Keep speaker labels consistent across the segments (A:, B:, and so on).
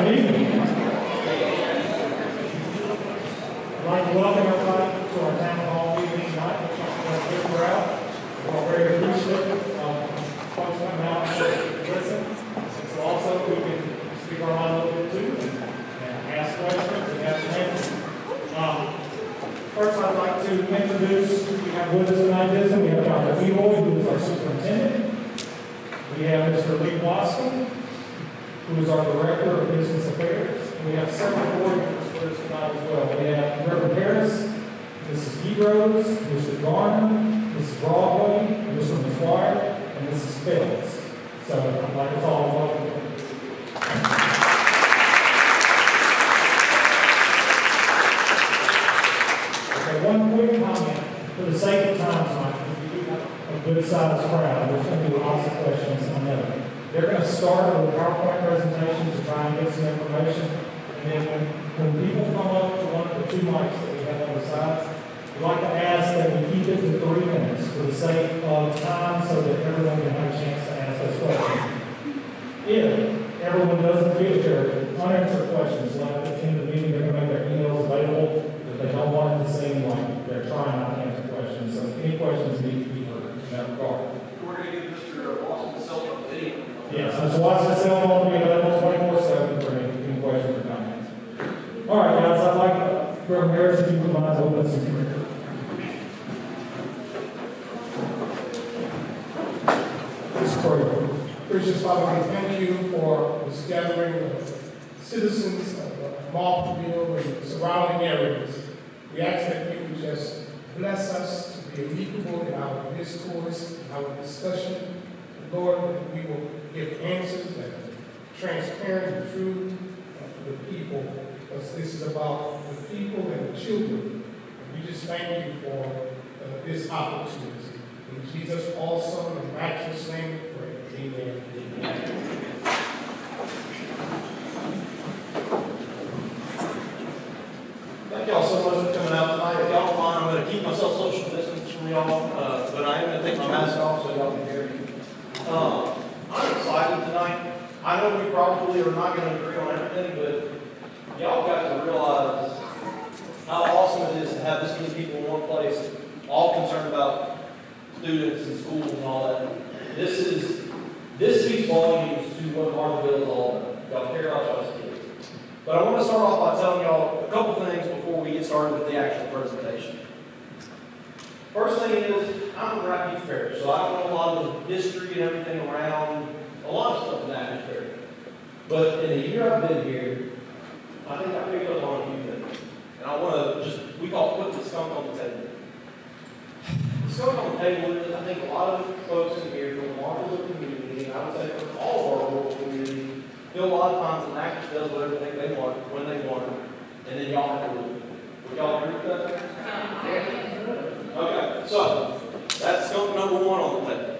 A: good evening. I'd like to welcome everybody to our town hall meeting tonight. We're a good crowd. We're very appreciative of folks coming out to listen. So also we can speak our mind a little bit too and ask questions and answer answers. First, I'd like to introduce, we have with us tonight, we have Dr. Eloi, who is our superintendent. We have Mr. Eloi, who is our Director of Business Affairs. And we have several board members with us tonight as well. We have Reverend Harris, Mrs. Hebros, Mr. Garner, Mrs. Broadway, Mr. McGuire, and Mrs. Phillips. So I'd like us all to welcome them. Okay, one quick comment for the sake of time tonight, because we do have a good sized crowd. There's going to be lots of questions on that. They're going to start with a PowerPoint presentation to try and get some information. And then when people come up to one of the two mics that we have on the sides, we'd like to ask that we keep it to 3 minutes for the sake of time so that everyone can have a chance to ask those questions. If everyone doesn't get their unanswered questions, like at the end of the meeting, they're going to make their emails available if they don't want it to seem like they're trying not to answer questions. So any questions need to be heard in that regard.
B: We're going to give Mr. Watson's cell phone video.
A: Yes, Mr. Watson's cell phone will be available 24/7 for any questions or comments. All right, guys, I'd like Reverend Harris, if you would mind to open some prayer.
C: Please pray. Gracious Father, we thank you for this gathering of citizens of Marthaville and the surrounding areas. We ask that you would just bless us to be amicable in our discourse, our discussion. Lord, that we will give answers that are transparent and true to the people, because this is about the people and the children. And we just thank you for this opportunity. In Jesus' awesome and matchless name we pray. Amen.
B: Thank y'all so much for coming out tonight. If y'all don't mind, I'm going to keep myself social distance from y'all, but I am going to take my mask off so y'all can hear me. I'm excited tonight. I know we probably are not going to agree on everything, but y'all got to realize how awesome it is to have this many people in one place, all concerned about students and schools and all that. This speaks volumes to what Marthaville is all about. Y'all care about y'all's kids. But I want to start off by telling y'all a couple things before we get started with the actual presentation. First thing is, I'm from Natchitoches Parish, so I don't know a lot of the history and everything around a lot of stuff in Natchitoches Parish. But in the year I've been here, I think I picked up on a few things. And I want to just, we call it put the skunk on the table. The skunk on the table is, I think a lot of folks in here from the Marthaville community, and I would say from all of our rural community, feel a lot of times that Natchitoches does whatever they want, when they want, and then y'all have to lose it. Would y'all agree with that? Okay, so that's skunk number one on the table.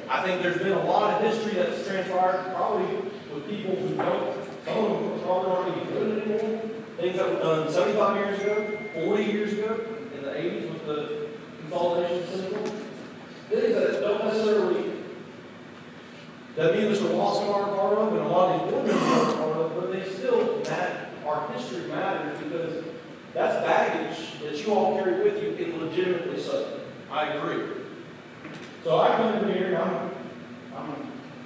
B: I think there's been a lot of history that's transpired, probably with people who don't, some of them probably aren't even doing it anymore. Things that were done 75 years ago, 40 years ago, in the 80s with the Consolidation system. Things that don't necessarily, that me and Mr. Watson are a part of, and a lot of these board members are a part of, but they still, our history matters because that's baggage that you all carry with you, and legitimately so. I agree. So I come in here and I'm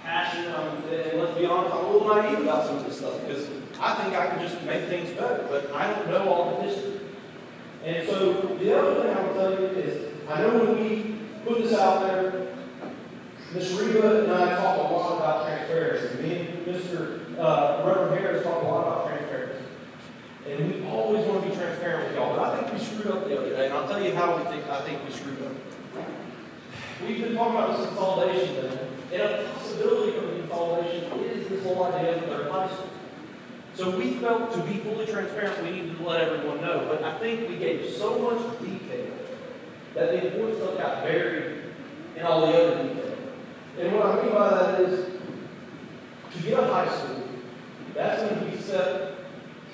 B: passionate, and let's be honest, I'm a little naive about some of this stuff because I think I can just make things better, but I don't know all the history. And so the other thing I will tell you is, I know when we put this out there, Ms. Reba and I talk a lot about transparency. Me and Mr. Reverend Harris talk a lot about transparency. And we always want to be transparent with y'all, but I think we screwed up the other day, and I'll tell you how I think we screwed up. We've been talking about this consolidation thing, and a possibility for the consolidation is this whole idea of third high school. So we felt to be fully transparent, we needed to let everyone know, but I think we gave so much detail that the important stuff got buried in all the other detail. And what I mean by that is, to get a high school, that's going to be step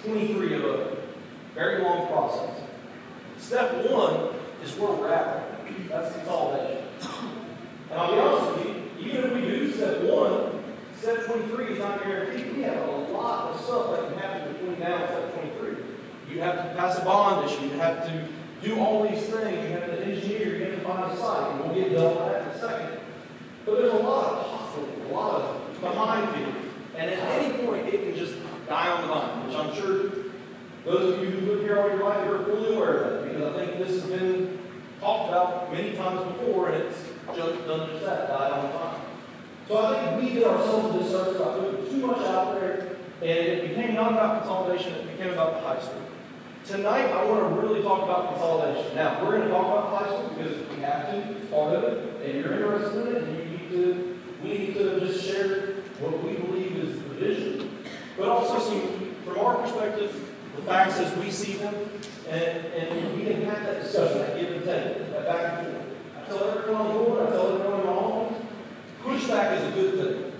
B: 23 of a very long process. Step 1 is where we're at. That's consolidation. And I'll be honest with you, even if we do step 1, step 23 is not guaranteed. We have a lot of stuff that can happen between now and step 23. You have to pass a bond issue. You have to do all these things. You have to engineer. You have to find a site. And we'll get done on that in a second. But there's a lot of hustling, a lot of behind you. And at any point, it can just die on the vine, which I'm sure those of you who live here all your life are fully aware of that, because I think this has been talked about many times before, and it's just done just that, died on the vine. So I think we did ourselves a disservice by putting too much out there, and it became not about consolidation, it became about the high school. Tonight, I want to really talk about consolidation. Now, we're going to talk about high school because we have to, it's part of it, and you're interested in it, and we need to just share what we believe is the vision, but also from our perspective, the facts as we see them, and we can have that discussion, that give and take, that back and forth. I tell everyone on the board, I tell everyone in my office, pushback is a good thing.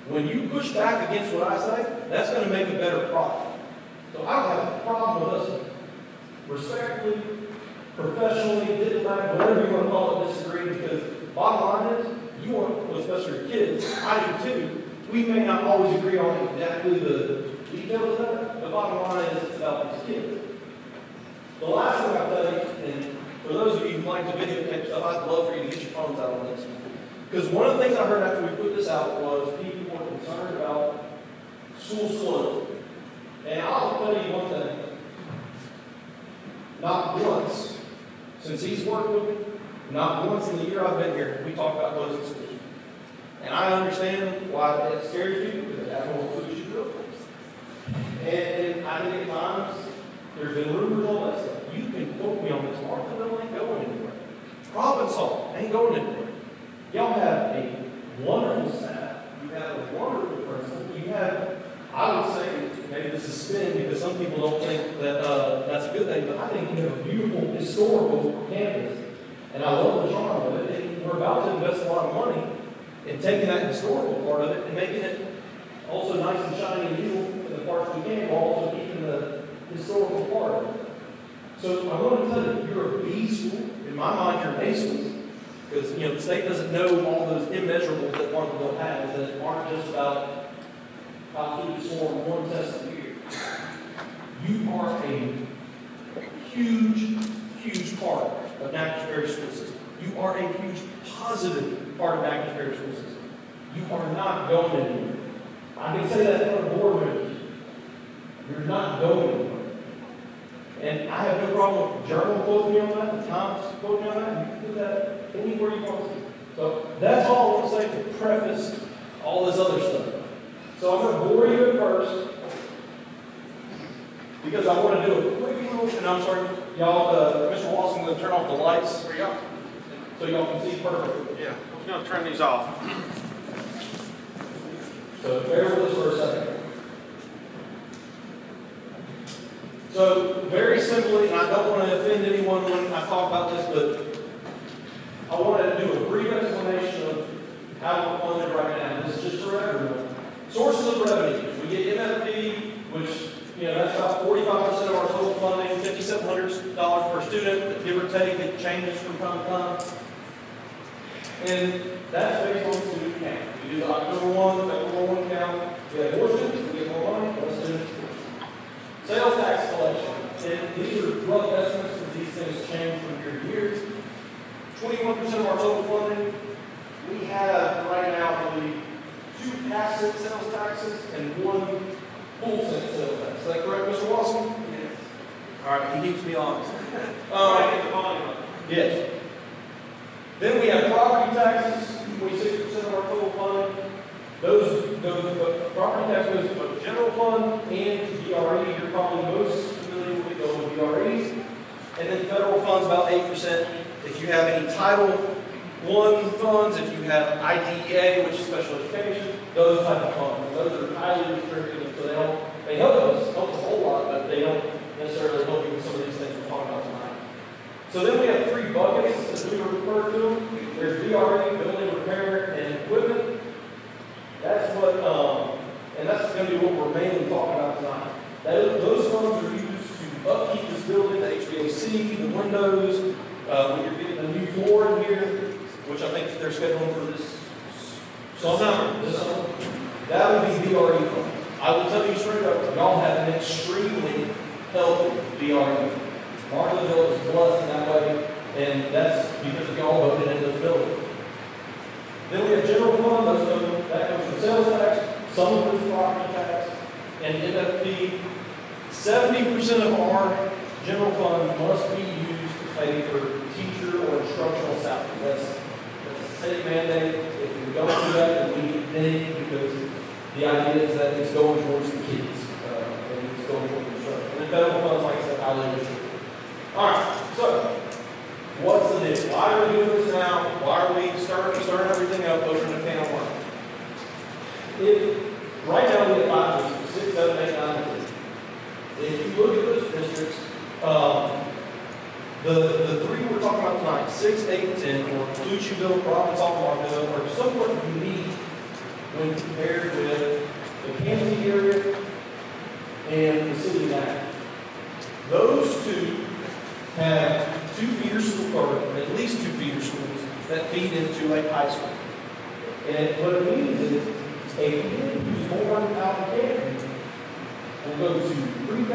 B: When you push back against what I say, that's going to make a better product. So I don't have a problem with us respectfully, professionally, diplomatic, whatever you want to call it, disagree, because bottom line is, you want, especially your kids, I do too, we may not always agree on exactly the details of that. The bottom line is it's about these kids. The last thing I'll tell you, and for those of you who like to videotape stuff, I'd love for you to get your phones out on this. Because one of the things I heard after we put this out was people were concerned about school closing. And I'll tell you one thing. Not once, since he's worked with me, not once in the year I've been here, we talked about closing schools. And I understand why that scares you, because that's what puts you through. And I think at times, there's been rumors all that stuff. You can quote me on this. Marthaville ain't going anywhere. Provençal ain't going anywhere. Y'all have a wonderful staff. You have a wonderful principal. You have, I would say, maybe this is spin because some people don't think that that's a good thing, but I think you have a beautiful historical campus. And I love the charm of it. And we're about to invest a lot of money in taking that historical part of it and making it also nice and shiny and beautiful in the parts we can, while also keeping the historical part of it. So I want to tell you, you're a B school. In my mind, you're an A school. Because, the state doesn't know all those immeasurables that Marthaville has that aren't just about how students score on one test a year. You are a huge, huge part of Natchitoches Parish School System. You are a huge positive part of Natchitoches Parish School System. You are not going anywhere. I can say that for board members. You're not going anywhere. And I have no problem with the Journal quoting me on that, the Times quoting me on that. You can do that anywhere you want to. So that's all I want to say to preface all this other stuff. So I'm going to bore you at first because I want to do a quick little, and I'm sorry, y'all, Mr. Wallace, I'm going to turn off the lights for y'all so y'all can see perfectly.
D: Yeah, we're going to turn these off.
B: So bear with us for a second. So very simply, and I don't want to offend anyone when I talk about this, but I want to do a brief explanation of how we're funded right now. This is just for everyone. Sources of revenue. We get MFP, which, that's about 45% of our total funding, $5,700 per student, give or take. It changes from time to time. And that's based on student count. We do the October 1, February 1 count. We have more students, we get more money, less students. Sales tax collection. And these are rough estimates because these things change from year to year. 21% of our total funding. We have right now, I believe, 2 half-cent sales taxes and 1 full-cent sales tax. Is that correct, Mr. Watson? Yes. All right, he keeps me honest. Yes. Then we have property taxes, 26% of our total funding. Those property taxes go to general fund and to DRE. You're probably most familiar with those DREs. And then federal funds, about 8%. If you have any Title I funds, if you have IDEA, which is special education, those type of funds. Those are highly restricted, so they help us a whole lot, but they don't necessarily help you with some of these things we're talking about tonight. So then we have 3 buckets, as we refer to them. There's DRE, building, repair, and equipment. That's what, and that's going to be what we're mainly talking about tonight. Those funds are used to upkeep this building, the HVAC, the windows, when you're getting a new floor in here, which I think they're scheduling for this summer. That would be BRE funds. I will tell you straight up, y'all have an extremely healthy BRE. Marthaville is blessed in that way, and that's because y'all voted in those buildings. Then we have general fund, that goes for sales tax, some of it is property tax, and MFP. 70% of our general fund must be used to pay for teacher or instructional salaries. That's a state mandate. If we don't do that, then we need to dig, because the idea is that it's going towards the kids, and it's going towards instruction. And the federal funds, like I said, highly restricted. All right, so what's the deal? Why are we doing this now? Why are we stirring everything up over in the can of worms? Right now we have 5 districts, 6, 7, 8, 9, 10. If you look at those districts, the 3 we're talking about tonight, 6, 8, and 10, or Natchitoches, Providence, Marthaville, are somewhat unique when compared with the Kansas area and the city of Natchitoches. Those 2 have 2 feeder schools, or at least 2 feeder schools, that feed into a high school. And what it means is a kid who's born out of Kansas will go to pre-K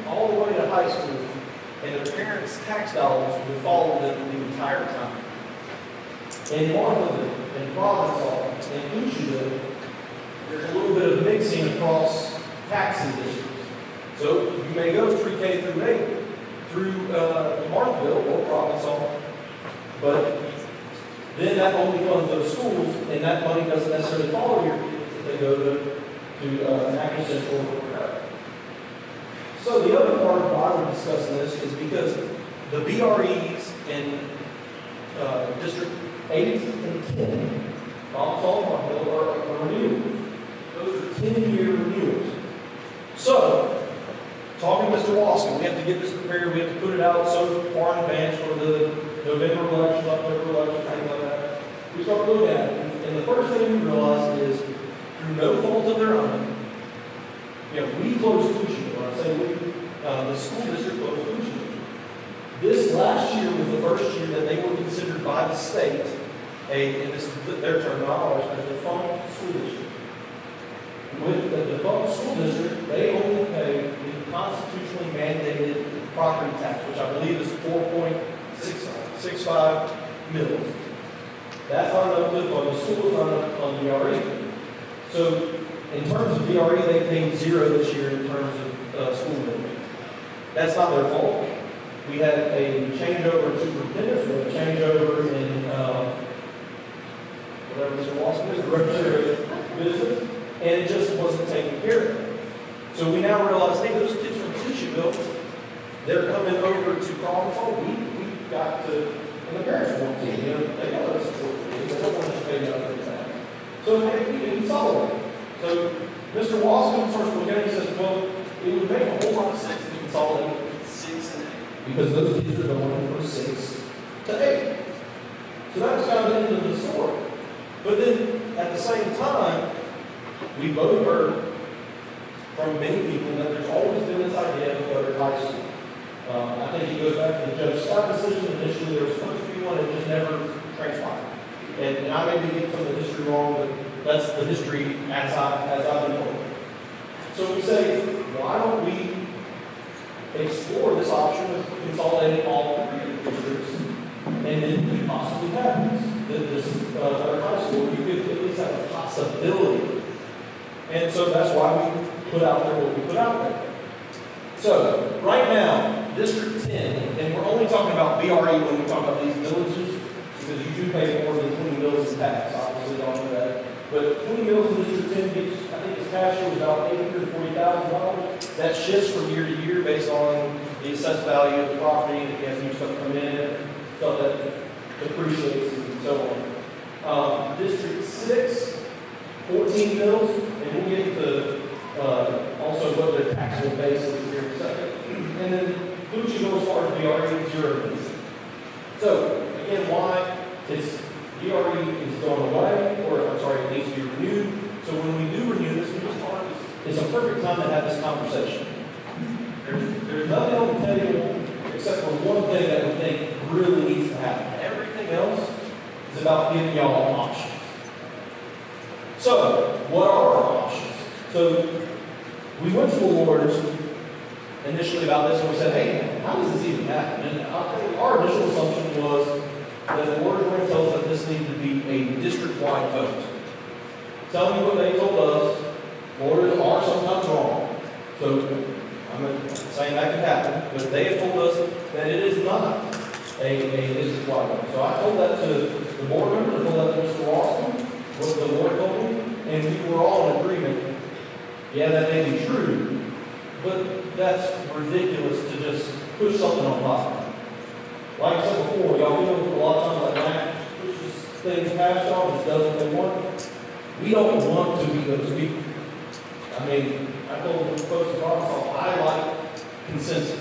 B: all the way to high school, and their parents' tax dollars will follow them the entire time. In Marthaville, in Providence, in Natchitoches, there's a little bit of mixing across taxing districts. So you may go pre-K through 8 through Marthaville or Providence, but then that only funds those schools, and that money doesn't necessarily follow your kids if they go to Natchitoches Central or whatever. So the other part of why we're discussing this is because the BREs in District 8 and 10, Marthaville, are renewed. Those are 10-year renewals. So, talking to Mr. Waskin, we have to get this prepared. We have to put it out so far in advance for the November election, October election, things like that. We start looking at it, and the first thing we realize is, through no fault of their own, we closed Natchitoches. When I say we, the school district closed Natchitoches. This last year was the first year that they were considered by the state and this is their term, not ours, a defunct school district. With the defunct school district, they only pay the constitutionally mandated property tax, which I believe is 4.65 mils. That's not enough to fund the school, is not enough to fund BRE. So, in terms of BRE, they paid 0 this year in terms of school building. That's not their fault. We had a changeover in superintendents, we had a changeover in whatever Mr. Watson is, the representative business, and it just wasn't taken care of. So we now realize, hey, those kids from Natchitoches, they're coming over to Providence. We've got to, and the parents want to, they got to support the kids, they don't want to just pay nothing for that. So we can consolidate. So Mr. Waskin starts looking at it and says, well, it would make a whole lot of sense to consolidate 6 and 8, because those kids are going from 6 to 8. So that was kind of the end of the story. But then, at the same time, we both heard from many people that there's always been this idea of go to high school. I think it goes back to the Judge Scott decision. Initially, there was supposed to be one, it just never transpired. And I may be getting some of the history wrong, but that's the history as I've been told. So we say, why don't we explore this option of consolidating all 3 districts, and then we possibly have this other high school, you could at least have a possibility. And so that's why we put out there what we put out there. So, right now, District 10, and we're only talking about BRE when we talk about these villages, because you do pay more than 20 mills in tax, obviously, don't do that. But 20 mills in District 10 gets, I think its cash flow is about $840,000. That shifts from year to year based on the assessed value of the property, if you have new stuff come in, stuff that depreciates and so on. District 6, 14 mills, and we'll get to also what their taxable base is here in a second. And then Natchitoches as far as BRE, 0 mills. So, again, why? It's BRE is going away, or I'm sorry, it needs to be renewed. So when we do renew this, we just thought it's a perfect time to have this conversation. There's nothing on the table except for one thing that we think really needs to happen. Everything else is about giving y'all options. So, what are our options? So, we went to the lawyers initially about this and we said, hey, how does this even happen? And our initial assumption was that the lawyers were going to tell us that this needed to be a district-wide vote. Tell me what they told us, lawyers are sometimes wrong. So, I'm not saying that could happen, but they have told us that it is not a district-wide vote. So I told that to the board members, I told that to Mr. Lawson, what the lawyer told me, and we were all in agreement. Yeah, that may be true, but that's ridiculous to just push something on top. Like I said before, y'all deal with a lot of times like that, pushes things past y'all, just does what they want. We don't want to be those people. I mean, I told the folks in Arkansas, I like consensus.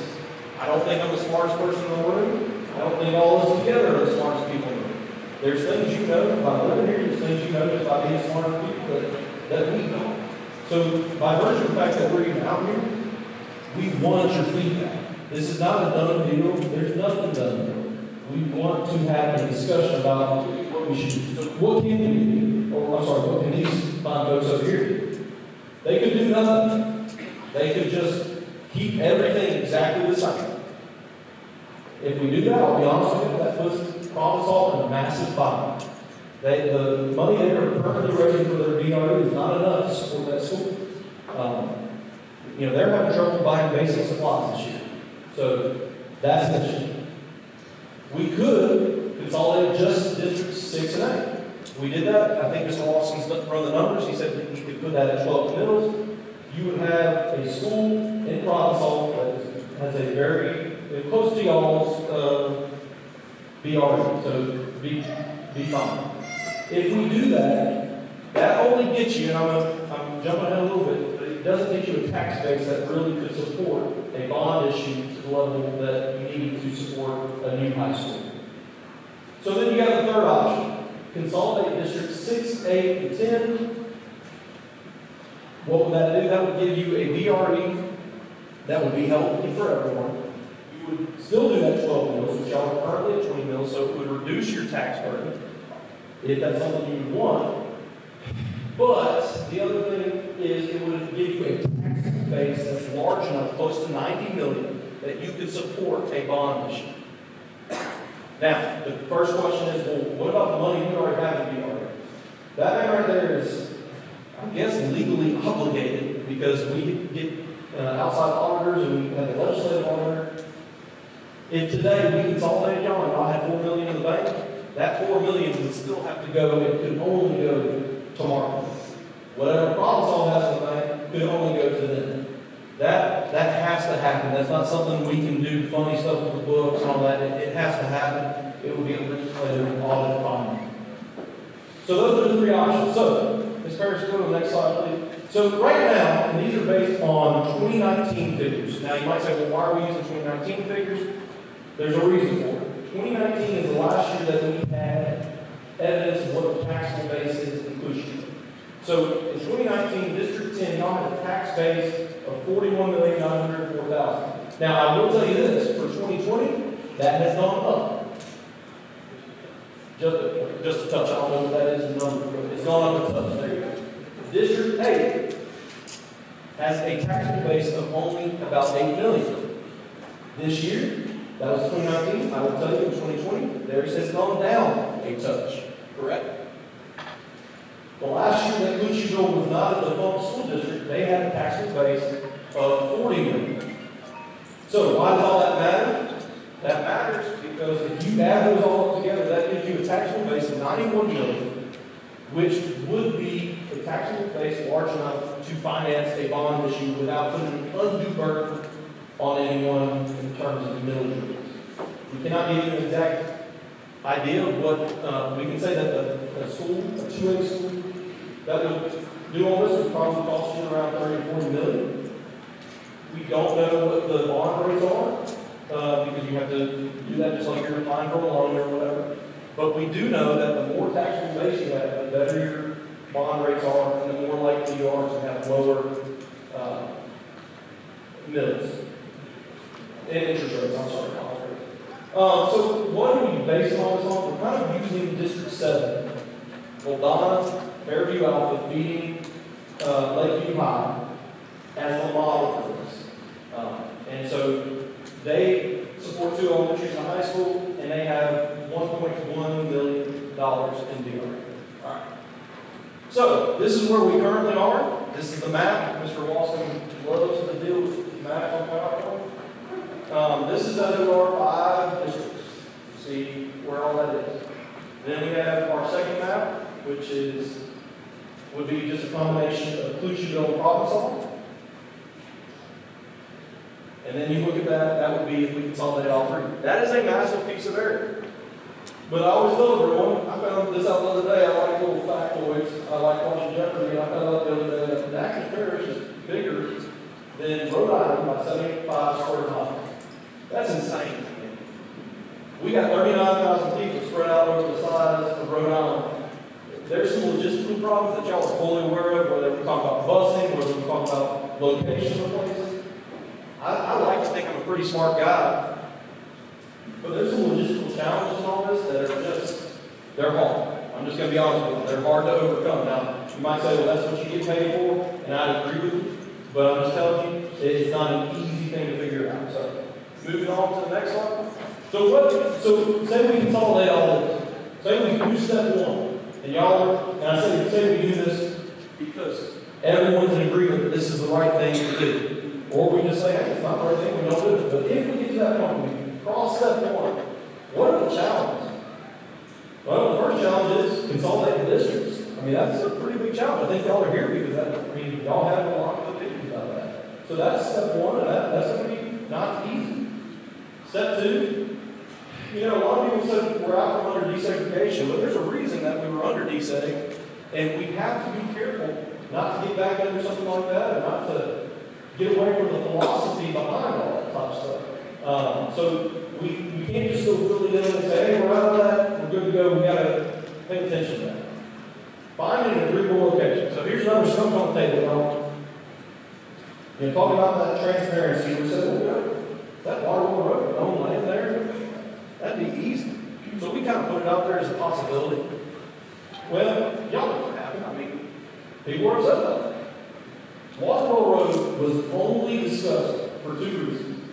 B: I don't think I'm the smartest person in the room. I don't think all of us together are the smartest people in the room. There's things you know by living here, there's things you know just by being smarter people that we don't. So, by virtue of the fact that we're even out here, we want your feedback. This is not a done deal. There's nothing done deal. We want to have a discussion about what we should do. So what can we do? Or, I'm sorry, what can these fine folks over here do? They could do nothing. They could just keep everything exactly the same. If we do that, I'll be honest with you, that puts Provençal in a massive bind. The money they are currently raising for their DRE is not enough to support that school. They're having trouble buying basic supplies this year. So that's an issue. We could consolidate just districts 6 and 8. We did that. I think Mr. Lawson's run the numbers. He said he could put that at 12 mills. You would have a school in Provençal that has a very close to y'all's BRE, so be fine. If we do that, that only gets you, and I'm jumping ahead a little bit, but it doesn't get you a tax base that really could support a bond issue to the level that you need to support a new high school. So then you got the third option. Consolidate districts 6, 8, and 10. What would that do? That would give you a BRE that would be healthy for everyone. You would still do that 12 mills, which y'all are currently at 20 mills, so it would reduce your tax burden, if that's something you would want. But the other thing is it would give you a tax base that's large enough, close to 90 million, that you could support a bond issue. Now, the first question is, well, what about the money we already have in BRE? That man right there is, I guess, legally obligated because we get outside auditors and we have a legislative auditor. If today we consolidated y'all and y'all had $4 million in the bank, that $4 million would still have to go, it could only go tomorrow. Whatever Provençal has in the bank could only go to them. That has to happen. That's not something we can do funny stuff with the books and all that. It has to happen. It will be a legislative audit finding. So those are the 3 options. So, Ms. Parrish, go to the next slide, please. So right now, and these are based on 2019 figures. Now you might say, well, why are we using 2019 figures? There's a reason for it. 2019 is the last year that we had evidence of what the taxable base is in Cushing. So in 2019, District 10, y'all had a tax base of $41,904,000. Now I will tell you this, for 2020, that has gone up. Just a touch, I don't know what that is in numbers, but it's gone up a touch. There you go. District 8 has a taxable base of only about $8 million. This year, that was 2019, I will tell you in 2020, theirs has gone down a touch. Correct? The last year that Natchitoches was not a defunct school district, they had a taxable base of $40 million. So why does all that matter? That matters because if you add those all up together, that gives you a taxable base of $91 million, which would be a taxable base large enough to finance a bond issue without putting an undue burden on anyone in terms of the millage. We cannot give you an exact idea of what we can say that a school, a 2A school, that would do all this would probably cost you around $30 to $40 million. We don't know what the bond rates are because you have to do that just like you're applying for a loan or whatever. But we do know that the more taxable base you have, the better your bond rates are, and the more likely you are to have lower mills. And interest rates, I'm sorry. So what are we basing all this on? We're kind of using District 7. Well, Donna Fairview Alpha beating Lakeview High as the model for this. And so they support two elementaries and a high school, and they have $1.1 million in DR. All right. So this is where we currently are. This is the map. Mr. Walston loves to deal with maps on PowerPoint. This is under our 5 districts. See where all that is. Then we have our second map, which would be just a combination of Clucheville and Provençal. And then you look at that, that would be if we consolidate all 3. That is a massive piece of area. But I always tell everyone, I found this out the other day, I like little factoids, I like watching Jeopardy, and I found out the other day that Natchitoches Parish is bigger than Rhode Island by 75 square miles. That's insane. We got 39,000 people spread out over the size of Rhode Island. There's some logistical problems that y'all are fully aware of, whether we're talking about busing, whether we're talking about location of places. I like to think I'm a pretty smart guy, but there's some logistical challenges in all this that are they're hard. I'm just going to be honest with you. They're hard to overcome. Now, you might say, well, that's what you get paid for, and I agree with you, but I'm just telling you, it's not an easy thing to figure out. So, moving on to the next one. So say we consolidate all this. Say we do step 1, and I say we do this because everyone's in agreement that this is the right thing to do. Or we just say, hey, it's not the right thing, we don't do it. But if we get to that point, we cross step 1, what are the challenges? Well, the first challenge is consolidate the districts. I mean, that's a pretty big challenge. I think y'all are here because y'all have a lot of opinions about that. So that's step 1, and that's going to be not easy. Step 2, a lot of people said we're out from under desegregation, but there's a reason that we were under deseg, and we have to be careful not to get back under something like that, and not to get away from the philosophy behind all that type of stuff. So we can't just go fully in and say, hey, we're out of that, we're good to go, we got to pay attention to that. Finding an agreeable location. So here's another something on the table. Talking about that transparency, we said, well, that Waterville Road, own land there, that'd be easy. So we kind of put it out there as a possibility. Well, y'all know what happened. I mean, people were upset about that. Waterville Road was only discussed for 2 reasons.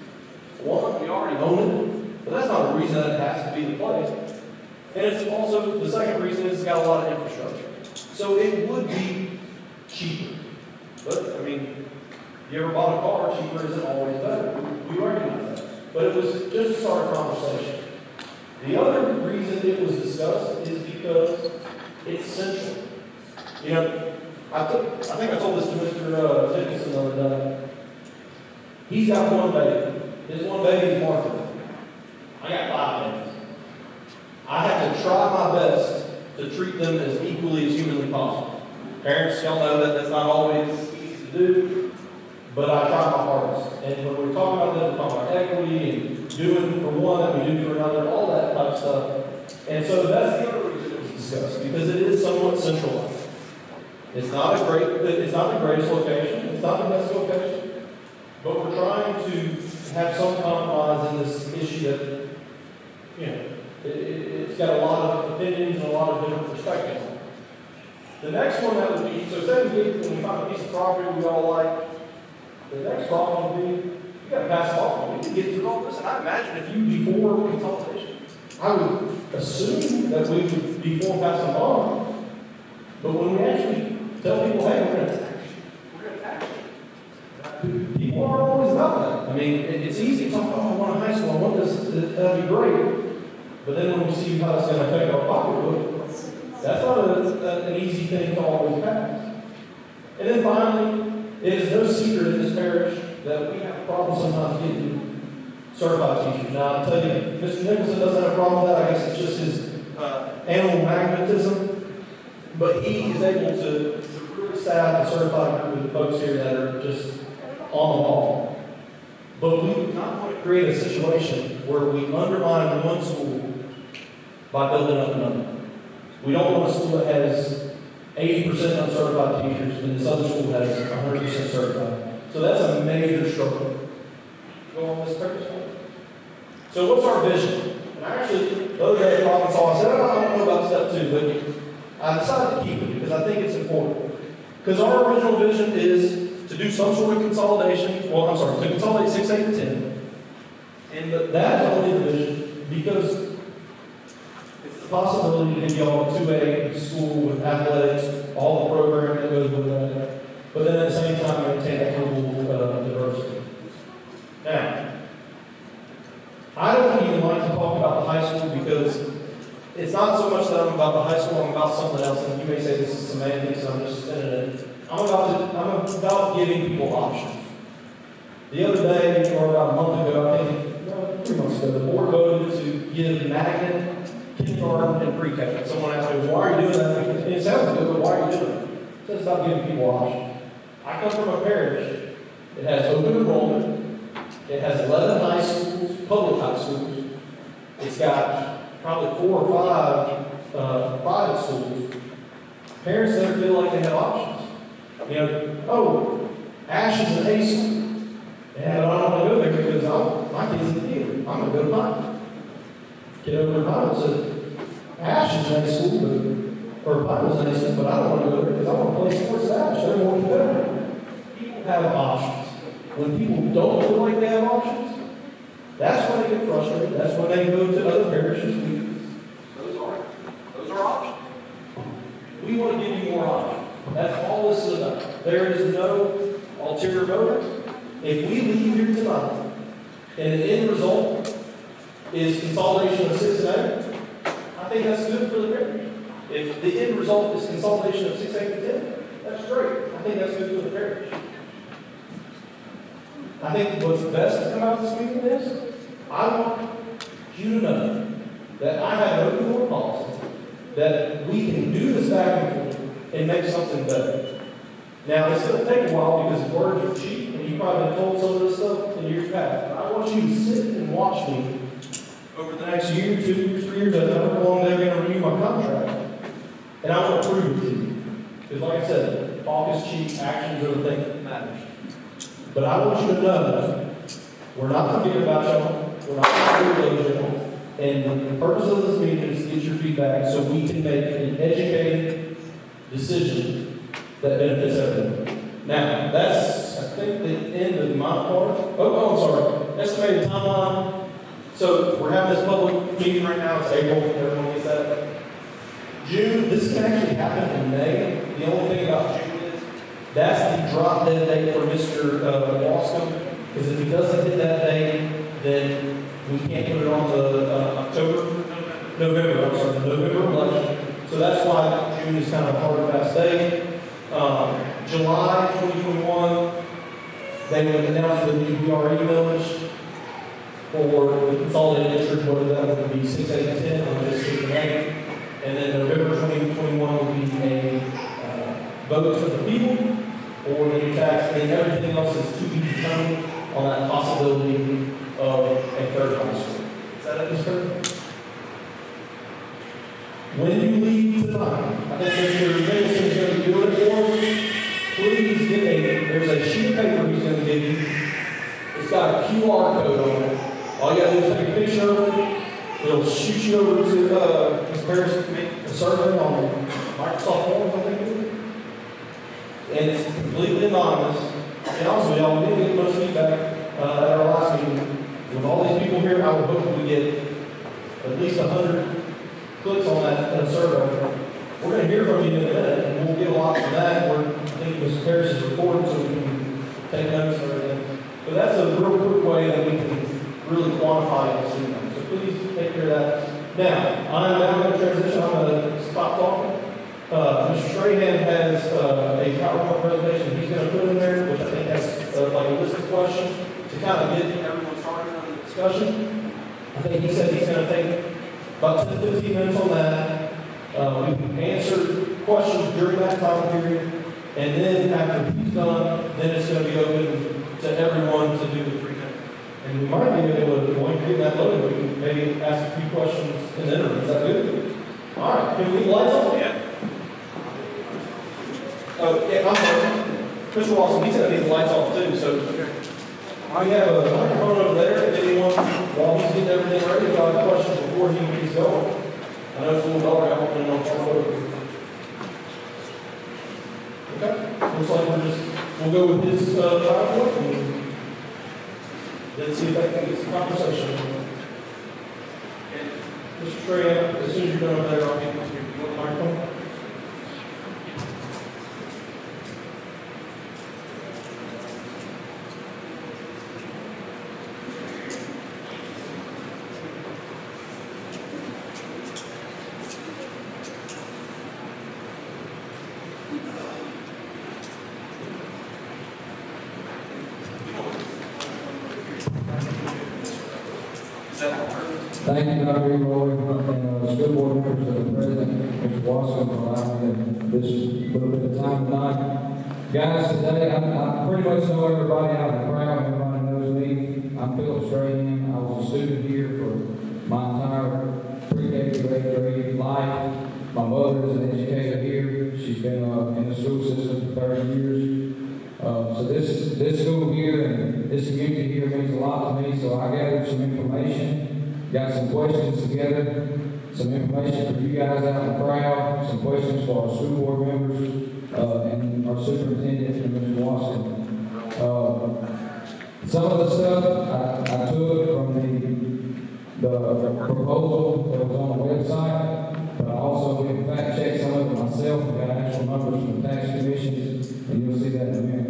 B: One, we already own it, but that's not the reason that it has to be the place. And it's also, the second reason is it's got a lot of infrastructure. So it would be cheaper. But, I mean, you ever bought a car, cheaper isn't always better. We recognize that. But it was just to start a conversation. The other reason it was discussed is because it's central. I think I told this to Mr. Dickinson the other day. He's got 1 baby. His 1 baby is Marthaville. I got 5 babies. I have to try my best to treat them as equally as humanly possible. Parents, y'all know that that's not always easy to do, but I try my hardest. And when we're talking about this, we're talking about equity and doing for one that we do for another, all that type of stuff. And so that's the other reason it was discussed, because it is somewhat centralized. It's not the greatest location, it's not the best location, but we're trying to have some compromise in this issue that, it's got a lot of opinions and a lot of different perspectives. The next one that would be, so say when we find a piece of property we all like, the next problem would be, you got to pass a law. We can get through all this. And I imagine if you, before consolidation, I would assume that we would, before passing a bond, but when we actually tell people, hey, we're going to tax you. People aren't always about that. I mean, it's easy to talk, oh, I want a high school, I want this, that'd be great. But then when we see how it's going to affect our pocketbook, that's not an easy thing to always pass. And then finally, it is no secret in this parish that we have a problem sometimes getting certified teachers. Now, I'll tell you, Mr. Nicholson doesn't have a problem with that. I guess it's just his animal magnetism. But he is able to really staff a certified group of folks here that are just on the ball. But we do not want to create a situation where we undermine one school by building up another. We don't want a school that has 80% uncertified teachers and this other school has 100% certified. So that's a major struggle. Go on this purpose. So what's our vision? And actually, the other day at Provençal, I said, I don't know about step 2, but I decided to keep it because because I think it's important. Because our original vision is to do some sort of consolidation, well, I'm sorry, to consolidate 6, 8, and 10. And that's only the vision because it's the possibility to give y'all a 2A school with athletics, all the programming that goes with that, but then at the same time maintain equitable diversity. Now, I don't even like to talk about the high school because it's not so much that I'm about the high school, I'm about something else, and you may say this is semantics, I'm just spinning it. I'm about giving people options. The other day, or about a month ago, I think, no, 3 months ago, the board voted to give magnet, kindergarten, and pre-K. Someone asked me, why are you doing that? And it sounds good, but why are you doing it? It's about giving people options. I come from a parish. It has open enrollment. It has 11 high schools, public high schools. It's got probably 4 or 5 private schools. Parents there feel like they have options. You know, oh, Ash is an A school. Yeah, but I don't want to go there because my kid's in the theater. I'm going to go to Pine. Kid over in Pine said, Ash is an A school, or Pine is an A school, but I don't want to go there because I want to play sports at Ash. They're more competitive. People have options. When people don't feel like they have options, that's when they get frustrated. That's when they go to other parishes. Those are options. We want to give you more options. That's all this is about. There is no ulterior motive. If we leave here tonight and the end result is consolidation of 6 and 8, I think that's good for the parish. If the end result is consolidation of 6, 8, and 10, that's great. I think that's good for the parish. I think what's best to come out of this meeting is, I want you to know that I have an open door policy, that we can do this back and forth and make something better. Now, it's going to take a while because words are cheap, and you've probably been told some of this stuff in years past. But I want you to sit and watch me over the next year, 2 years, 3 years, as however long they're going to renew my contract. And I want to prove it to you. Because like I said, talk is cheap, actions are the thing that matters. But I want you to know, we're not forgetting about y'all, we're not going to lose y'all, and the purpose of this meeting is to get your feedback so we can make an educated decision that benefits everyone. Now, that's, I think, the end of my part. Oh, I'm sorry. Estimated timeline. So, we're having this public meeting right now. It's April. Everyone gets that. June, this can actually happen in May. The only thing about June is that's the drop dead date for Mr. Wascom. Because if he doesn't hit that date, then we can't put it on the November election. So that's why June is kind of a hard and fast date. July 2021, they would announce the new BRE millage for the consolidated district, whether that would be 6, 8, and 10, or just 6 and 8. And then November 2021 would be a vote for the people, or the new tax, and everything else is to be determined on that possibility of a third high school. Is that it, Mr.? When you leave tonight, I think Mr. Jameson is going to be doing it for us. Please there's a sheet of paper he's going to give you. It's got a QR code on it. All you got to do is take a picture of it. It'll shoot you over to Ms. Paris to make a survey on Microsoft Forms, I think it is. And it's completely anonymous. And also, y'all, we didn't get much feedback at our last meeting. With all these people here, I would hope we get at least 100 clicks on that survey. We're going to hear from you in a minute, and we'll get a lot from that. I think Ms. Paris is recording, so we can take notes and everything. But that's a real quick way that we can really quantify this income. So please take care of that. Now, I'm now going to transition. I'm going to stop talking. Mr. Strahan has a PowerPoint presentation he's going to put in there, which I think has like a list of questions to kind of get everyone started on the discussion. I think he said he's going to take about 10 to 15 minutes on that. We can answer questions during that time period, and then after he's done, then it's going to be open to everyone to do the pre-con. And we might be able to, when we get that loaded, we can maybe ask a few questions in the interim. Is that good? All right. Can we leave lights on? Yeah. Oh, yeah, I'm sorry. Mr. Watson, he's going to need the lights off too, so we have a microphone over there. If anyone, while he's getting everything ready, if you have questions before he's going. I know it's a little dark, I don't know if Okay, looks like we'll go with his, PowerPoint and then see if that can get some conversation. Mr. Trey, as soon as you're done there, I'll get you the microphone.
D: Thank you, Dr. Eloi, and school board members and the president, Mr. Watson, for allowing me this little bit of time tonight. Guys, today, I pretty much know everybody out in the crowd. Everybody knows me. I'm Philip Strahan. I was a student here for my entire pre-K to 8th grade life. My mother is an educator here. She's been in the school system for 30 years. So this school here and this community here means a lot to me, so I gathered some information, got some questions together, some information for you guys out in the crowd, some questions for our school board members, and our superintendent, Mr. Watson. Some of the stuff I took from the proposal that was on the website, but I also went and fact checked some of it myself and got actual numbers from the tax commissions, and you'll see that in a minute.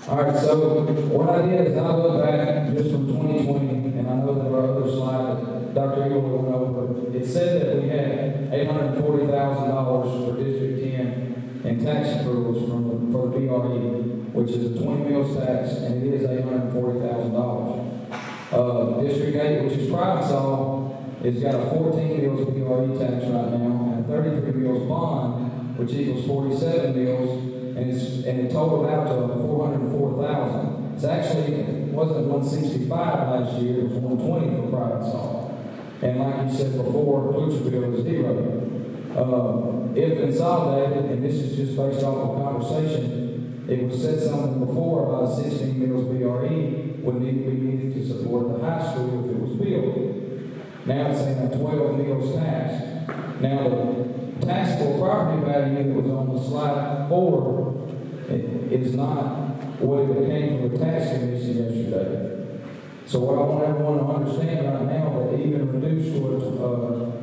D: All right, so what I did is I looked back just from 2020, and I know there were other slides that Dr. Eloi went over. It said that we had $840,000 for District 10 in tax accruals for the BRE, which is a 20 mills tax, and it is $840,000. District 8, which is private saw, has got a 14 mills BRE tax right now, and a 33 mills bond, which equals 47 mills. And it totaled out to $404,000. It's actually, it wasn't 165 last year, it was 120 for private saw. And like you said before, Luchaville is zero. If consolidated, and this is just based off of conversation, it was said something before about 16 mills BRE would be needed to support the high school if it was built. Now it's saying a 12 mills tax. Now the taxable property value that was on the slide 4 is not what it became from the tax commission yesterday. So what I want everyone to understand right now, that even reduced to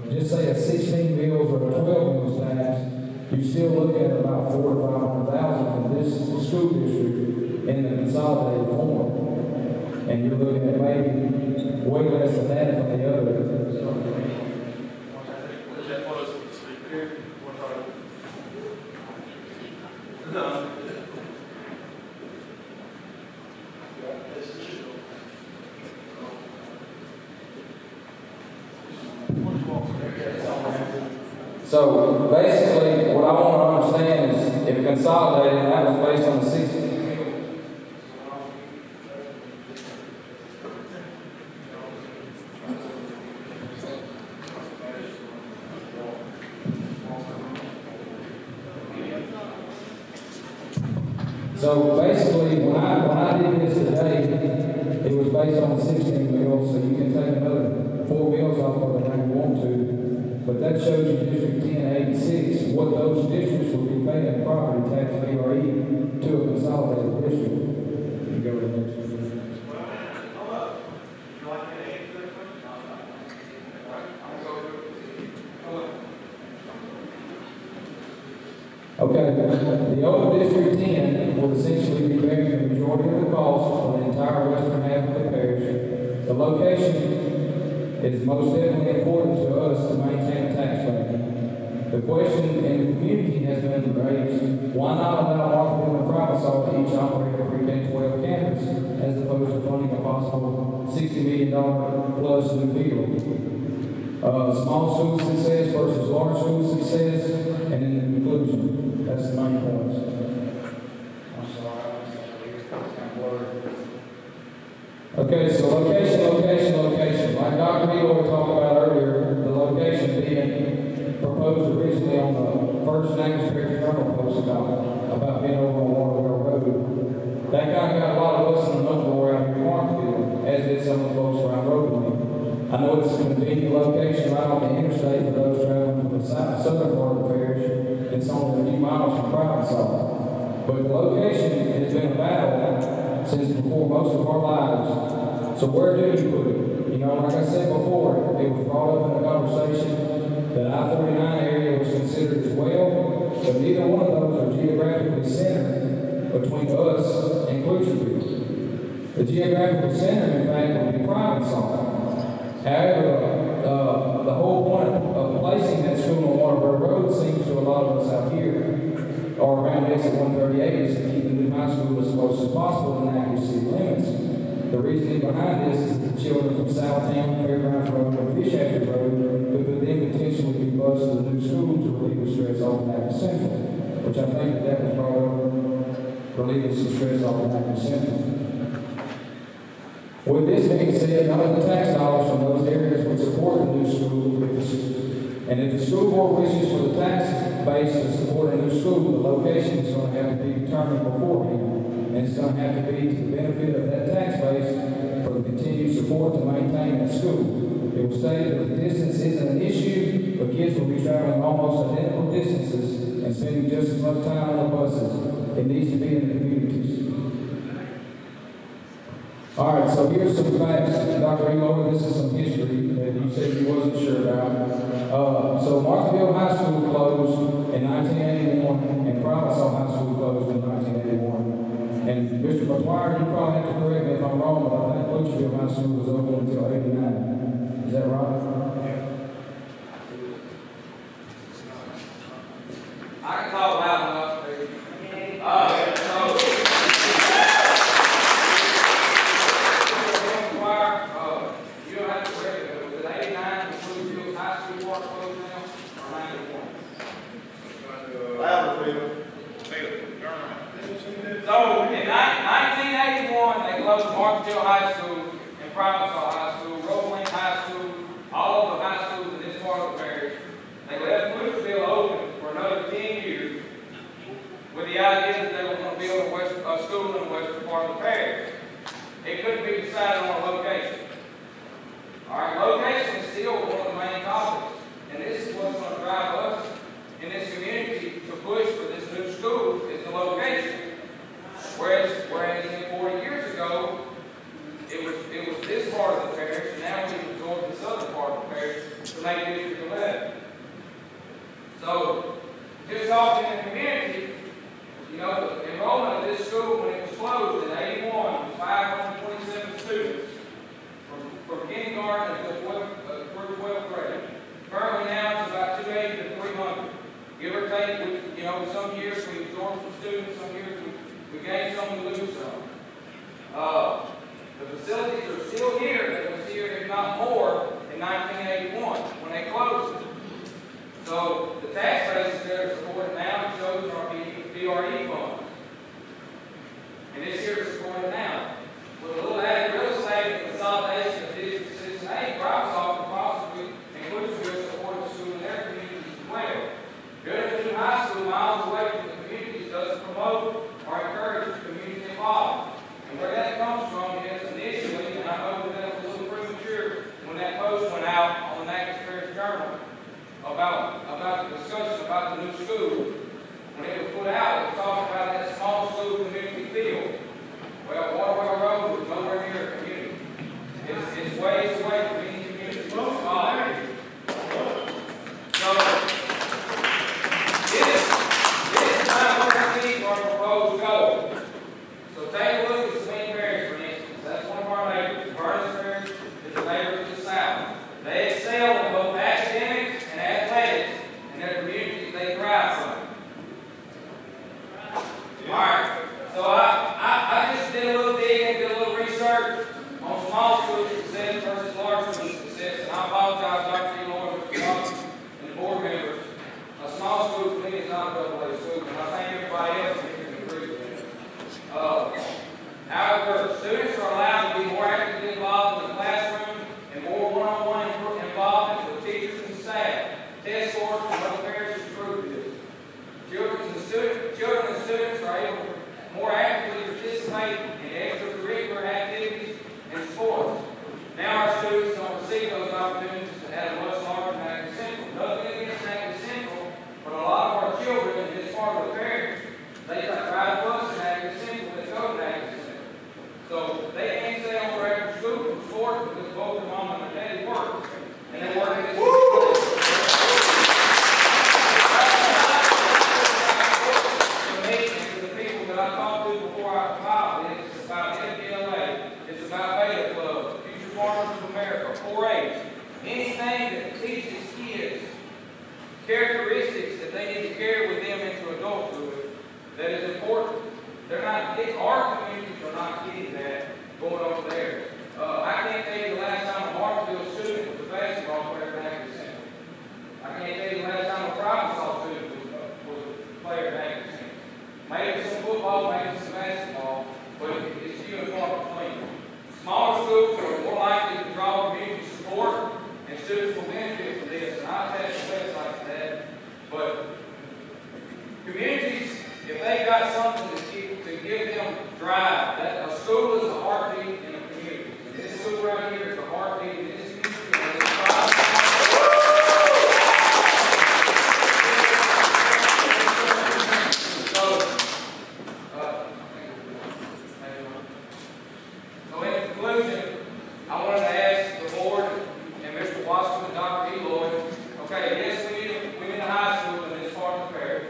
D: just say a 16 mills or a 12 mills tax, you still look at about $400,000 to $500,000 from this school district in the consolidated form. And you're looking at maybe way less than that from the other.
B: No.
D: So basically, what I want to understand is if consolidated, that was based on the 60. So basically, when I did this today, it was based on 16 mills, so you can take another 4 mills off of it if you want to. But that shows you District 10, 8, 6, what those districts will be paying property tax BRE to a consolidated district. You go to the next one. Okay, the old District 10 will essentially be bearing the majority of the cost for the entire western half of the parish. The location is most definitely important to us to maintain a tax rate. The question in the community has been raised, why not allow Marthaville and private saw to each operate a pre-K-12 campus as opposed to funding a possible $60 million plus new deal? Small school success versus large school success, and then the conclusion. That's the main points. I'm sorry, it's kind of blurry. Okay, so location. like Dr. Eloi talked about earlier, the location being proposed originally on the first Natchitoches Parish Journal post about being over on Marthaville Road. That kind of got a lot of us in the uproar out here in Marthaville, as did some of the folks around Roadway. I know it's a convenient location right on the interstate for those traveling from the southern part of the parish. It's only a few miles from Provincetown. But the location has been a battle since before most of our lives. So where do you put it? You know, like I said before, it was brought up in a conversation that I-49 area was considered as well, but neither one of those are geographically centered between us and Cruiserville. The geographical center, in fact, would be Provincetown. However, the whole point of placing that school on Waterbury Road seems to a lot of us out here, or around exit 138, is to keep the new high school as close as possible in the active city limits. The reasoning behind this is that children from Southtown, Fairgrounds Road, and Fish Hatchery Road could then potentially be bused to the new school to relieve the stress off of Active Central, which I think that was brought up, relieving some stress off of Active Central. With this being said, none of the tax dollars from those areas would support the new school. And if the school board wishes for the tax base to support a new school, the location is going to have to be determined beforehand. And it's going to have to be to the benefit of that tax base for the continued support to maintain that school. It was stated that the distance isn't an issue, but kids will be traveling almost identical distances and spending just as much time on the buses. It needs to be in the communities. All right, so here's some facts. Dr. Eloi, this is some history that you said you wasn't sure about. So Marthaville High School closed in 1981, and Provincetown High School closed in 1981. And Mr. McGuire, you probably have to correct me if I'm wrong, but I think Luceville High School was open until 89. Is that right?
E: I can talk loud enough. You don't have to correct it. Was it 89 when Luceville High School Board closed down, or 91?
B: Louder, Phil.
E: So, in 1981, they closed Marthaville High School and Provincetown High School, Roland High School, all of the high schools in this part of the parish. They left Luceville open for another 10 years with the idea that they were going to build a school in the western part of the parish. It couldn't be decided on a location. All right, location is still one of the main topics, and this is what's going to drive us in this community to push for this new school is the location. Whereas in 40 years ago, it was this part of the parish, and now we've absorbed the southern part of the parish to make District 11. So, just talking in the community, you know, the enrollment of this school when it was closed in 81 was 527 students from kindergarten to through 12th grade. Currently now it's about 280 to 300. Give or take, you know, some years we absorb some students, some years we gain some, we lose some. The facilities are still here. They were here, if not more, in 1981 when they closed it. So the tax base is there to support it now. It shows our BRE funds. And this year is supported now. With a little added real estate and consolidation of District 6A, Provincetown can possibly and Luceville support the school in their communities as well. Building a new high school miles away from the communities doesn't promote or encourage community involvement. And where that comes from is initially, and I know that it was a little premature when that post went out on the Natchitoches Parish Journal about the discussion about the new school. When it was put out, it was talking about that small school community field. Well, Waterwell Road was nowhere near a community. It's ways away from any community. So, this is not what we need for our proposed goal. So take a look at Swing Parish, for instance. That's one of our neighbors. Burns Parish is a neighbor to the south. They excel in both academics and athletics in their communities they thrive from. test scores from other parents to prove this. Children and students are able to more actively participate in extracurricular activities and sports. Now our students don't receive those opportunities at a much larger Magnet Central. Nothing against Magnet Central, but a lot of our children in this part of the parish, they ride a bus to Magnet Central that go to Magnet Central. So they can't stay on their after school from sports because both their mom and their daddy work. And they work at this I talked to before I filed this. It's about FDLA. It's about Beta Club, Future Farmers of America, 4-H. Anything that teaches kids characteristics that they need to carry with them into adulthood that is important. They're not, our communities are not getting that going over there. I can't tell you the last time a Marthaville student was a basketball player at Magnet Central. I can't tell you the last time a Provincetown student was a player at Magnet Central. Maybe some football, maybe some basketball, but it's few and far between. Smaller schools are more likely to draw community support, and students will benefit from this, and I've had success like that. But communities, if they got something to give them drive, that a school is a heartbeat in a community. And this school right here is a heartbeat in this community. And it's So in conclusion, I wanted to ask the board and Mr. Washington, Dr. Eloi, okay, yes, we need a high school in this part of the parish.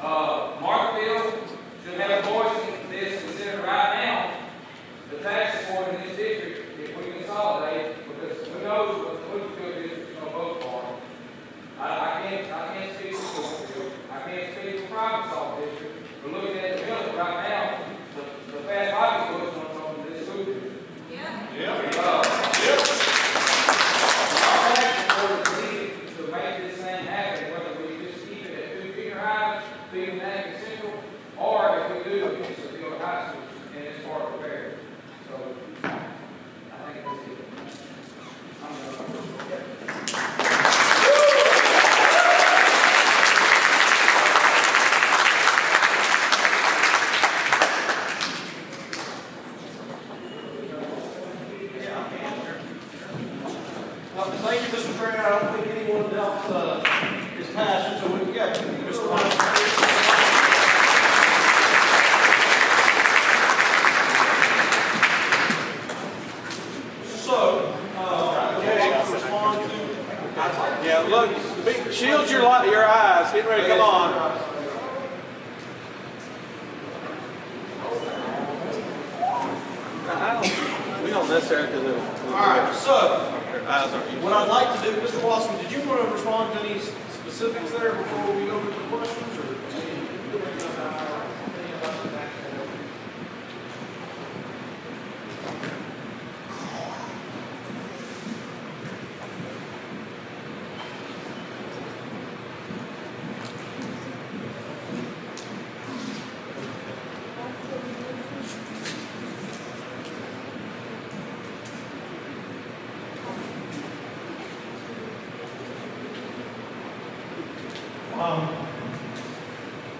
E: Marthaville should have a voice in this, considering right now the tax support in this district, if we consolidate, because who knows what the Lucasville district is going to vote for. I can't speak for Lucasville. I can't speak for Provincetown district. But looking at the bill right now, the fast pocketbook is going to come from this school district. Our tax support is needed to make this thing happen, whether we just keep it at 2 junior highs, feed them Magnet Central, or if we do, it's a field high school in this part of the parish. So, I think that's it.
B: Thank you, Mr. Trainer. I don't think anyone else is passionate, so we got Mr. Washington. So, okay, respond to.
F: Yeah, look, shield your eyes. Get ready, come on. We don't necessarily because
B: All right, so
F: their eyes aren't used.
B: what I'd like to do, Mr. Washington, did you want to respond to any specifics there before we go to the questions, or?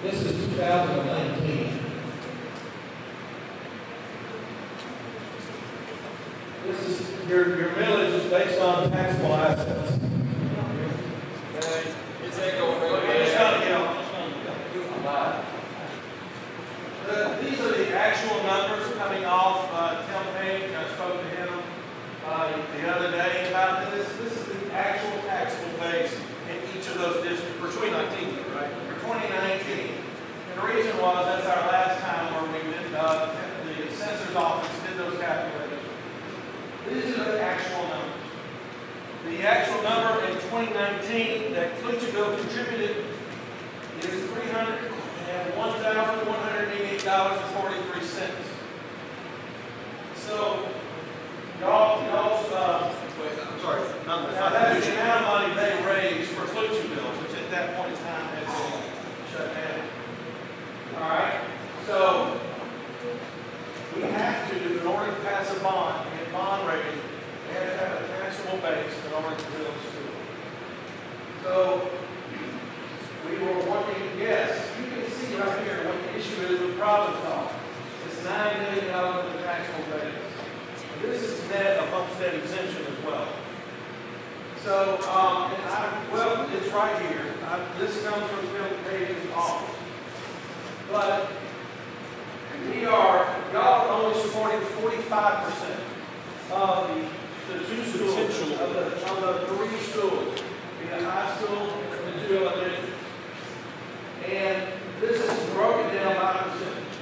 G: This is 2019.
B: This is, your millage is based on taxable assets.
E: It's echoing real
B: It's
E: bad.
B: gonna get. These are the actual numbers coming off Tim Page. I spoke to him the other day about this. This is the actual taxable base in each of those districts for 2019, right? For 2019. And the reason was that's our last time where we did the census office did those calculations. These are the actual numbers. The actual number in 2019 that Clutchville contributed is $301,188.43. So, y'all's,
F: I'm sorry.
B: now that's the amount of money they raised for Clutchville, which at that point in time had been shut down. All right, so we have to, in order to pass a bond, get bond rating, we have to have a taxable base in order to build a school. So So, well, it's right here. This comes from Phil Davis' office. But y'all are only supporting 45% of the two schools, of the three schools, the high school and the two elementary. And this is broken down by percentage.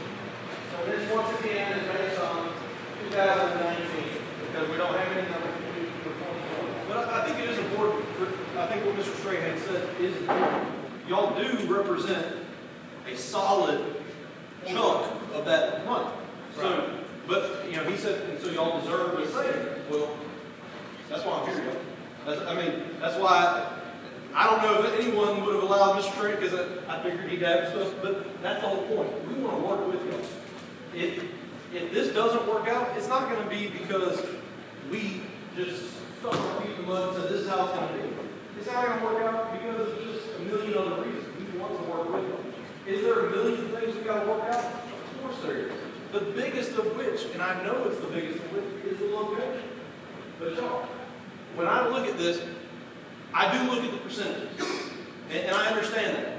B: So this, once again, is based on 2019, because we don't have any numbers for 2020. But I think it is important, I think what Mr. Strahan said is important. Y'all do represent a solid chunk of that money. So, but, you know, he said, and so y'all deserve to say it. Well, that's why I'm here, y'all. That's why I don't know if anyone would have allowed Mr. Strahan, because I figured he'd have stuff, but that's the whole point. We want to work with y'all. If this doesn't work out, it's not going to be because we just stuck our feet in the mud and said this is how it's going to be. It's not going to work out because of just a million other reasons. We want to work with them. Is there a million things we got to work out? Of course there is. The biggest of which, and I know it's the biggest of which, is the location. But y'all, when I look at this, I do look at the percentages. And I understand that.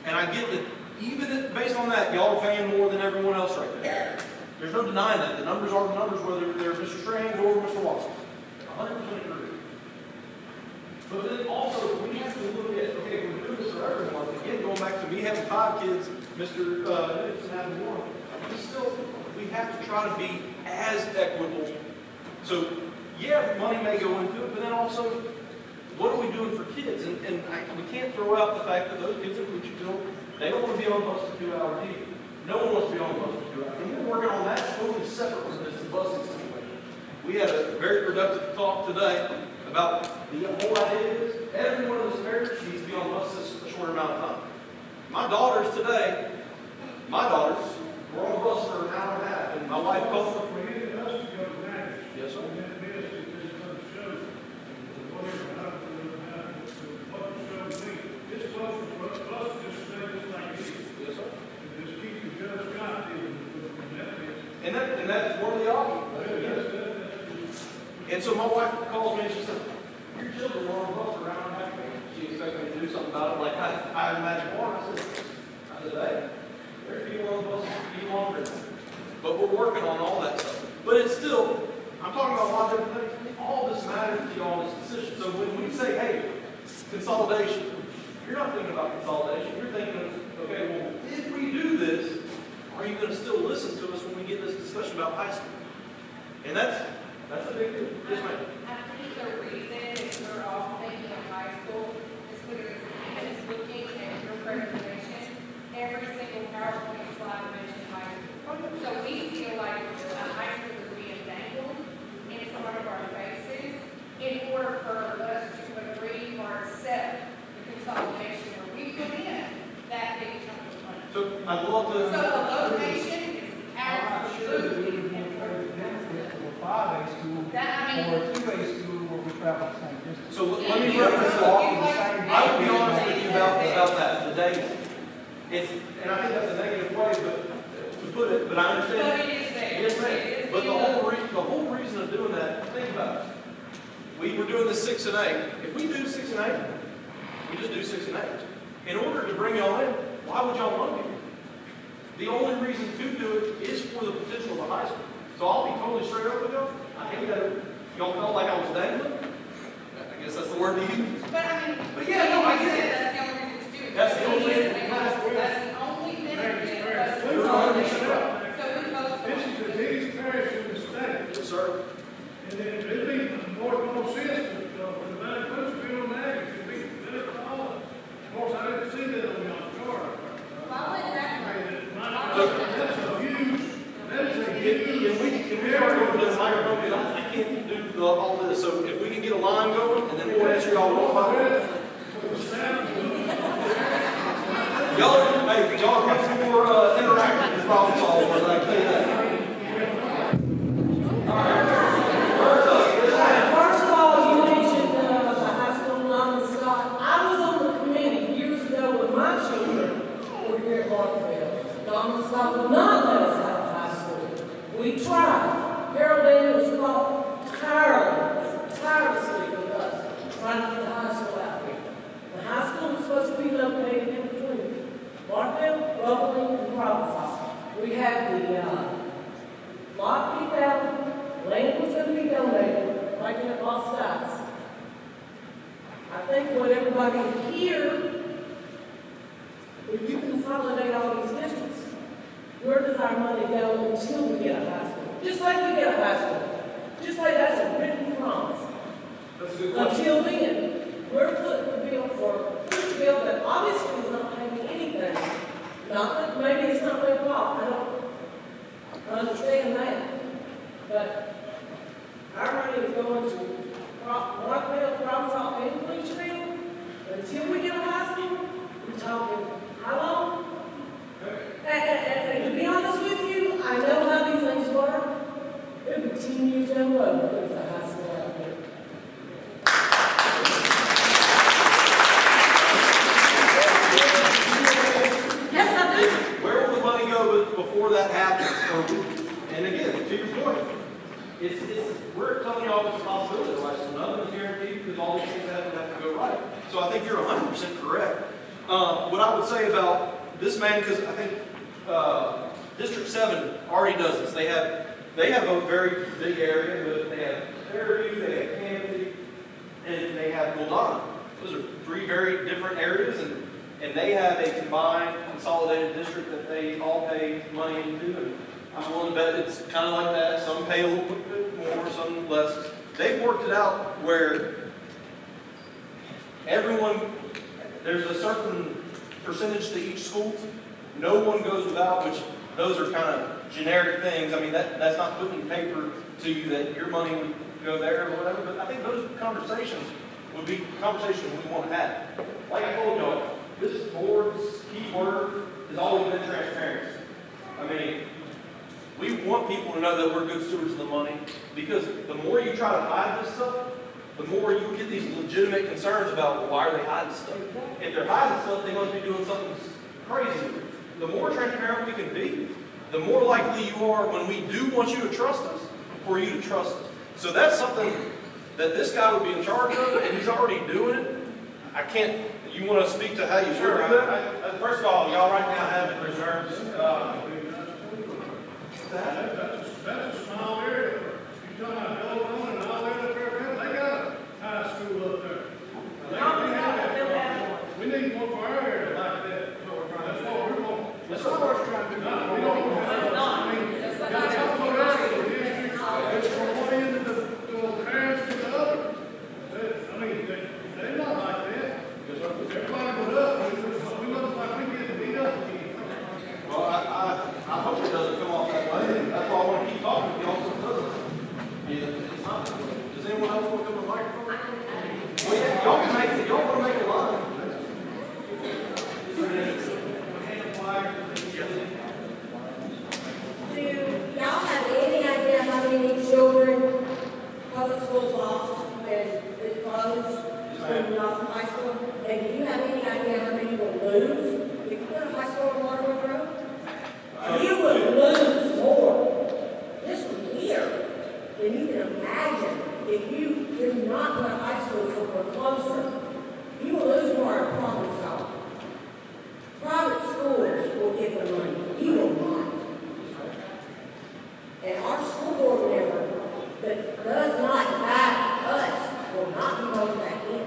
B: And I get that even based on that, y'all are paying more than everyone else right there. There's no denying that. The numbers are the numbers, whether they're Mr. Strange or Mr. Watson. 100% agree. But then also, we have to look at, okay, we're doing this for everyone. Again, going back to me having 5 kids, Mr. Nixon having 1. We have to try to be as equitable. So, yeah, money may go into it, but then also, what are we doing for kids? And we can't throw out the fact that those kids in Wichita, they don't want to be on the bus for 2 hours either. No one wants to be on the bus for 2 hours. And we're working on that totally separate from this busing situation. We had a very productive talk today about the whole idea is every one of those parents needs to be on buses a short amount of time. My daughters today, were on a bus for an hour and a half, and my wife called them. Yes, sir. And that's one of the options. And so my wife calls me and she said, your children were on a bus around and a half. She expected me to do something about it. Like I imagine why. I said, hey, there's people on the bus even longer. But we're working on all that stuff. But it's still, I'm talking about a lot of different things. All this matters to you on this decision. So when we say, hey, consolidation, you're not thinking about consolidation. You're thinking of, okay, well, if we do this, are you going to still listen to us when we get this discussion about high school? And that's a big deal. Yes, ma'am.
H: I think the reason that we're all thinking of high school is because even looking at your presentation, every single PowerPoint slide mentions high school. So we feel like high school is being dangled in front of our faces in order for us to agree or accept the consolidation where we put in that big chunk of money.
B: So I'd love to.
H: So the location is absolutely important.
I: Or 2A school where we travel the same distance.
B: So let me reference the I would be honest with you about that today. And I think that's a negative way to put it, but I understand.
H: But it is there.
B: Yes, ma'am. But the whole reason of doing that, think about it. We were doing the 6 and 8. If we do 6 and 8, we just do 6 and 8. In order to bring y'all in, why would y'all want to? The only reason to do it is for the potential of the high school. So I'll be totally straight up with y'all. I hate that y'all felt like I was dangling. I guess that's the word to use.
H: But
B: yeah, no, I get it.
H: That's the only reason to do it.
B: That's the only reason.
H: That's the only benefit of us
B: You're 100% right.
H: So we vote
C: This is the biggest parish in the state.
B: Yes, sir.
C: And then it'd be more sense for the man who puts it on that, it should be better for all of us. Of course, I didn't see that on your chart.
H: Why would that
C: That's a huge, that is a huge.
B: Can we start over to the microphone? Because I can't do all this. So if we can get a line going, and then we'll answer y'all one by one. Y'all have more interactive with problem solvers, I can tell you that.
J: First of all, you mentioned the high school non-stop. I was on the committee years ago when my children were here at Marthaville. Non-stop would not let us out of high school. We tried. Harold Daniels fought tirelessly with us, trying about the high school out here. The high school is supposed to be located in between Marthaville, Rumbling, and Providence. We have the lot picked out, land was going to be donated, right in at Lost Dice. I think what everybody here, if you consolidate all these districts, where does our money go until we get a high school? Just like we get a high school. Just like that's a written promise.
B: That's a good question.
J: Until then, we're footing the bill for each bill that obviously is not paying anything. Not that maybe it's not their fault, I don't understand that. But our money is going to Marthaville, Providence, and Bleachville. Until we get a high school, we're talking how long? And to be honest with you, I know how these things work. It'll be 10 years down the road before there's a high school out there. Yes, I do.
B: Where will the money go before that happens? And again, to your point, we're telling you all this possibility, right? So nothing is guaranteed because all these things have to go right. So I think you're 100% correct. What I would say about this man, because I think District 7 already does this. They have a very big area, but they have Fairview, they have Canopy, and they have Goldana. Those are three very different areas, and they have a combined consolidated district that they all pay money into. And I'm willing to bet it's kind of like that. Some pay a little bit more, some less. They've worked it out where there's a certain percentage to each school. No one goes without, which those are kind of generic things. I mean, that's not putting in paper to you that your money would go there or whatever, but I think those conversations would be conversations we want to have. Like I told y'all, this board's key word has always been transparency. I mean, we want people to know that we're good stewards of the money, because the more you try to hide this stuff, the more you get these legitimate concerns about, well, why are they hiding stuff? If they're hiding stuff, they must be doing something crazy. The more transparent we can be, the more likely you are when we do want you to trust us, for you to trust us. So that's something that this guy would be in charge of, and he's already doing it. You want to speak to how you
F: Sure.
B: work that?
F: First of all, y'all right now have in reserves,
K: That's a small area. You're talking about Eloi and all that up there, they got a high school up there. We need one for our area like that. That's what we're going.
B: That's what we're trying to do.
K: No, we don't have, I mean, that's not what else the district, it's from one end of the parish to the other. I mean, they're not like that. Everybody goes up, we look like we get beat up again.
B: Well, I hope it doesn't come off that way. That's why I want to keep talking to y'all so it doesn't. It's not. Does anyone else want to come to the microphone? Well, yeah, y'all can make it. Y'all want to make a line.
J: Do y'all have any idea how many children public schools lost when it closed, when we lost high school? And do you have any idea how many will lose if you put a high school on Waterwood Road? You would lose more this year than you can imagine if you do not put a high school somewhere closer. You will lose more at Providence. Private schools will get the money. You will not. And our school board member that does not back us will not be voted back in.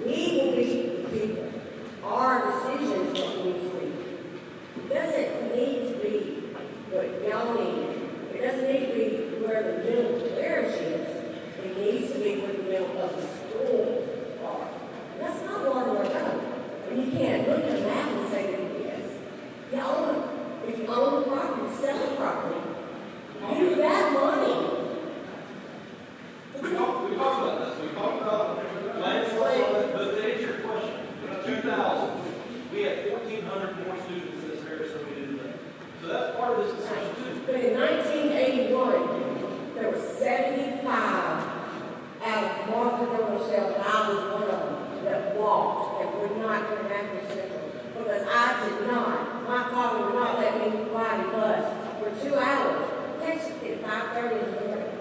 J: We will be the people. Our decisions will need to be. It doesn't need to be what y'all need. It doesn't need to be where the middle of the parish is. It needs to be where the middle of the schools are. And that's not Waterwood Road. And you can't look at a map and say that it is. If you own the property, sell the property. Use that money.
B: We talked about this. We talked about land sales, but to answer your question, 2000, we had 1,400 more students in this area than we did today. So that's part of this discussion too.
J: But in 1981, there were 75 out of Marthaville myself, and I was one of them, that walked and would not go to Natchitoches Central. Because I did not, my father would not let me ride a bus for 2 hours. Catch it at 5:30 in the morning.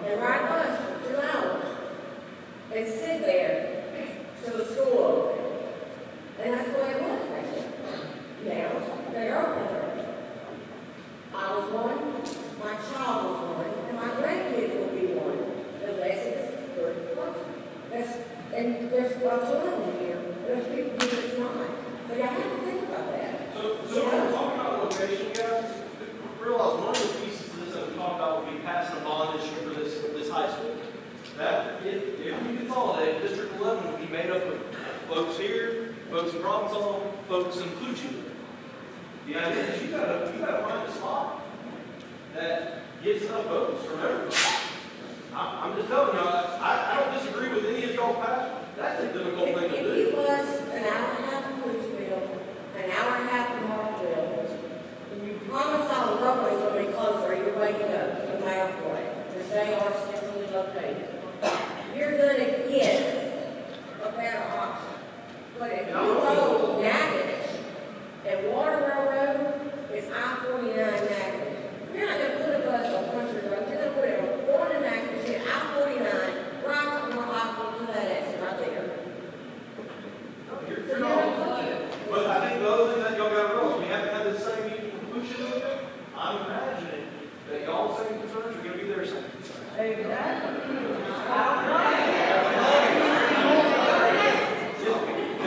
J: And ride a bus for 2 hours. they sit there till the school open. And that's the way it was back then. Now, they're open. I was one, my child was one, and my grandkids will be one, unless it's third person. And there's lots of them here, there's people who it's not. So you have to think about that.
B: So when we're talking about location, guys, realize one of the pieces of this that we talked about would be passing a bond issue for this high school. That, if we consolidate, District 11 would be made up of folks here, folks in Robinson, folks in Clutch. The idea is you gotta find a spot that gets enough votes from everybody. I'm just telling you, I don't disagree with any of y'all's passion. That's a difficult thing to do.
J: If it was an hour and a half from Clutchville, an hour and a half from Marthaville, and you promise all the roadways will be closer, you're waking up no matter what, because they are centrally located. You're gonna get a better option. But if you go Natchitoches and Waterville Road, it's I-49 Natchitoches. You're not gonna put a bus on Country Road, you're gonna put it on going to Natchitoches, hit I-49, right on the off to that exit right there.
B: You're not, but I think the other thing that y'all got to realize, we haven't had the same meeting conclusion with it. I'm imagining that y'all's same concerns are going to be their same concerns. Can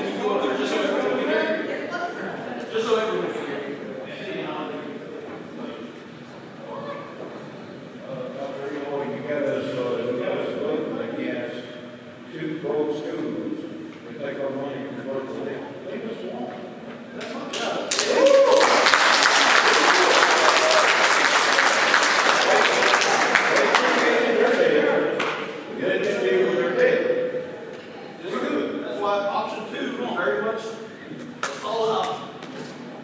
B: you go up there just so everyone can hear you? Just so everyone can hear you.
K: Dr. Eloi, you got us voting against two broke schools. We take our money and convert to them. Leave us alone.
B: That's my job. That's why option 2 is very much a solid option.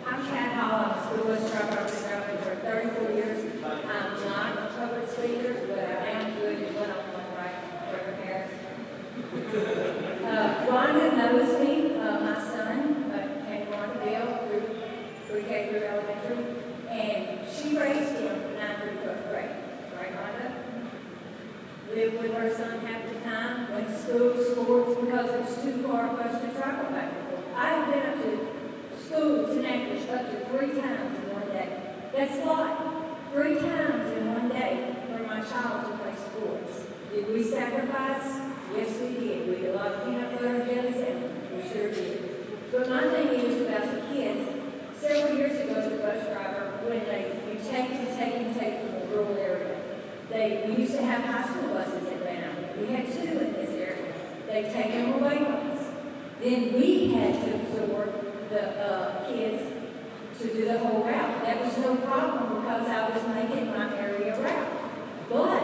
L: I'm Kat Hall, I'm a school bus driver, I've been driving for 34 years. I'm not a public speaker, but I am good at what I'm doing right for parents. Rhonda knows me, my son came to Marthaville through pre-K through elementary, and she raised him from 9th through 12th grade. Right, Rhonda? Lived with her son half the time, went to school, sports, because it was too far for us to travel back and forth. I've been up to school to Natchitoches up to 3 times in one day. That's a lot. 3 times in one day for my child to play sports. Did we sacrifice? Yes, we did. We had a lot of peanut butter and jelly sandwiches. We sure did. But my thing is about the kids. Several years ago as a bus driver, when we take from the rural area, we used to have high school buses that ran out. We had 2 in this area. They've taken them away from us. Then we had to absorb the kids to do the whole route. That was no problem because I was making my area route. But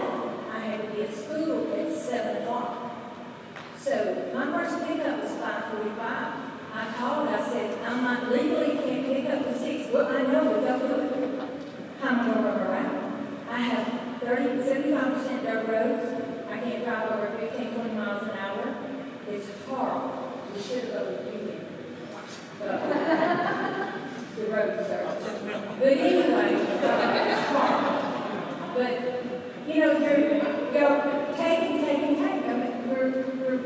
L: I had to be at school at 7 o'clock. So my first pickup was 5:45. I called, I said, I'm not legally can't pick up at 6. Well, I know, but don't do it. How am I going to run around? I have 75% dirt roads. I can't drive over 15, 20 miles an hour. It's horrible. We should have voted union. The road service. But anyway, it's horrible. But, you're taking. I mean, we're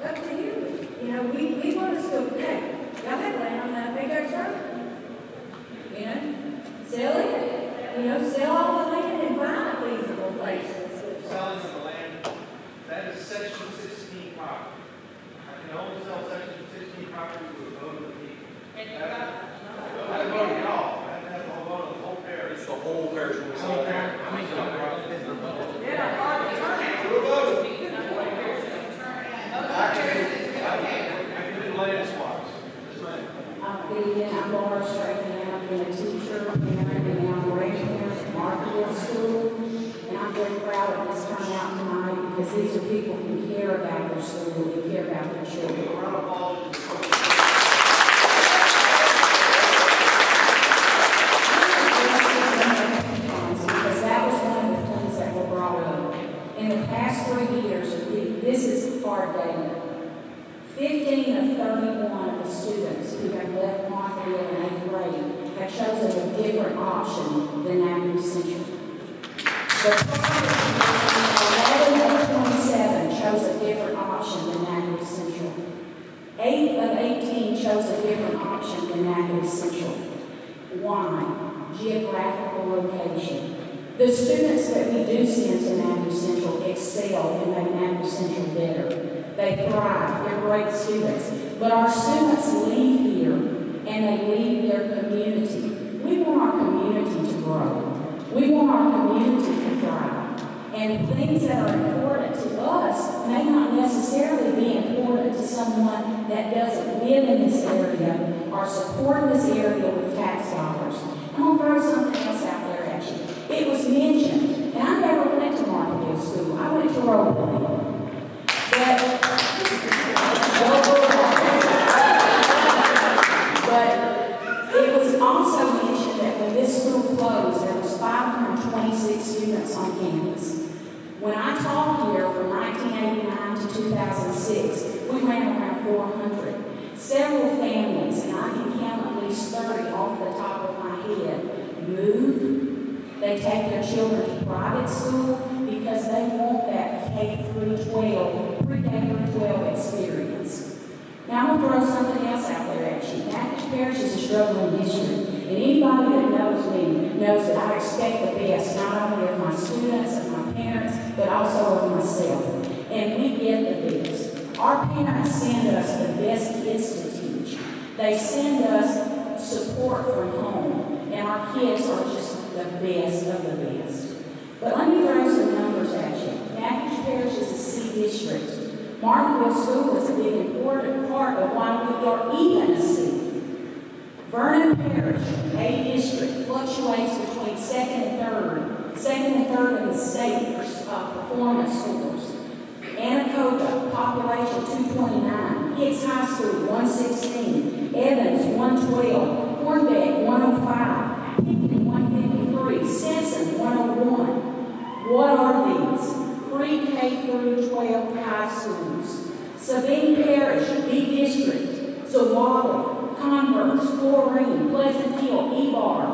L: up to you. We want to still pay. Y'all have land on that big old road. Sell it. Sell all the land and buy feasible places.
E: Selling of the land, that is section 16 property. I can only sell section 16 property with a vote of the people.
H: And you got,
E: I have voted at all. I have a vote of the whole parish.
B: It's the whole parish.
L: I'm Laura Strahan, I've been a teacher, and I'm a grandparent at Marthaville School, and I'm very proud of this turnout tonight because these are people who care about their school, who care about their children. Because that was one of the things that were brought up. In the past 3 years, this is hard data. 15 of 31 of the students who have left Marthaville in 8th grade have chosen a different option than Avenue Central. The 11 of 27 chose a different option of 18 chose a different option than Natchitoches Central. Why? Geographical location. The students that we do send to Natchitoches Central excel and make Natchitoches Central better. They thrive, they're great students. But our students leave here and they leave their community. We want our community to grow. We want our community to thrive. And things that are important to us may not necessarily be important to someone that doesn't live in this area or support this area with tax dollars. I'm going to throw something else out there at you. It was mentioned, and I never went to Marthaville School. I went to Rowan. But it was also mentioned that when this school closed, there was 526 students on campus. When I taught here from 1989 to 2006, we ran around 400. Several families, and I can count at least 30 off the top of my head, move. They take their children to private school because they want that K through 12, pre-K through 12 experience. Now I'm going to throw something else out there at you. Natchitoches Parish is a struggling district, and anybody that knows me knows that I expect the best, not only of my students and my parents, but also of myself. And we get the best. Our parents send us the best kids to teach. They send us support from home, and our kids are just the best of the best. But let me throw some numbers at you. Natchitoches Parish is a C district. Marthaville School is a big important part of why we are even a C. Vernon Parish, A district, fluctuates between second and third in the state performance scores. Anacoga, population 229, Hicks High School 116, Evans 112, Hornbeck 105, Pickett 153, Simpson 101. What are these? Pre-K through 12 high schools. Sabine Parish, B district, Zawala, Converse, Florine, Pleasant Hill, Ebar.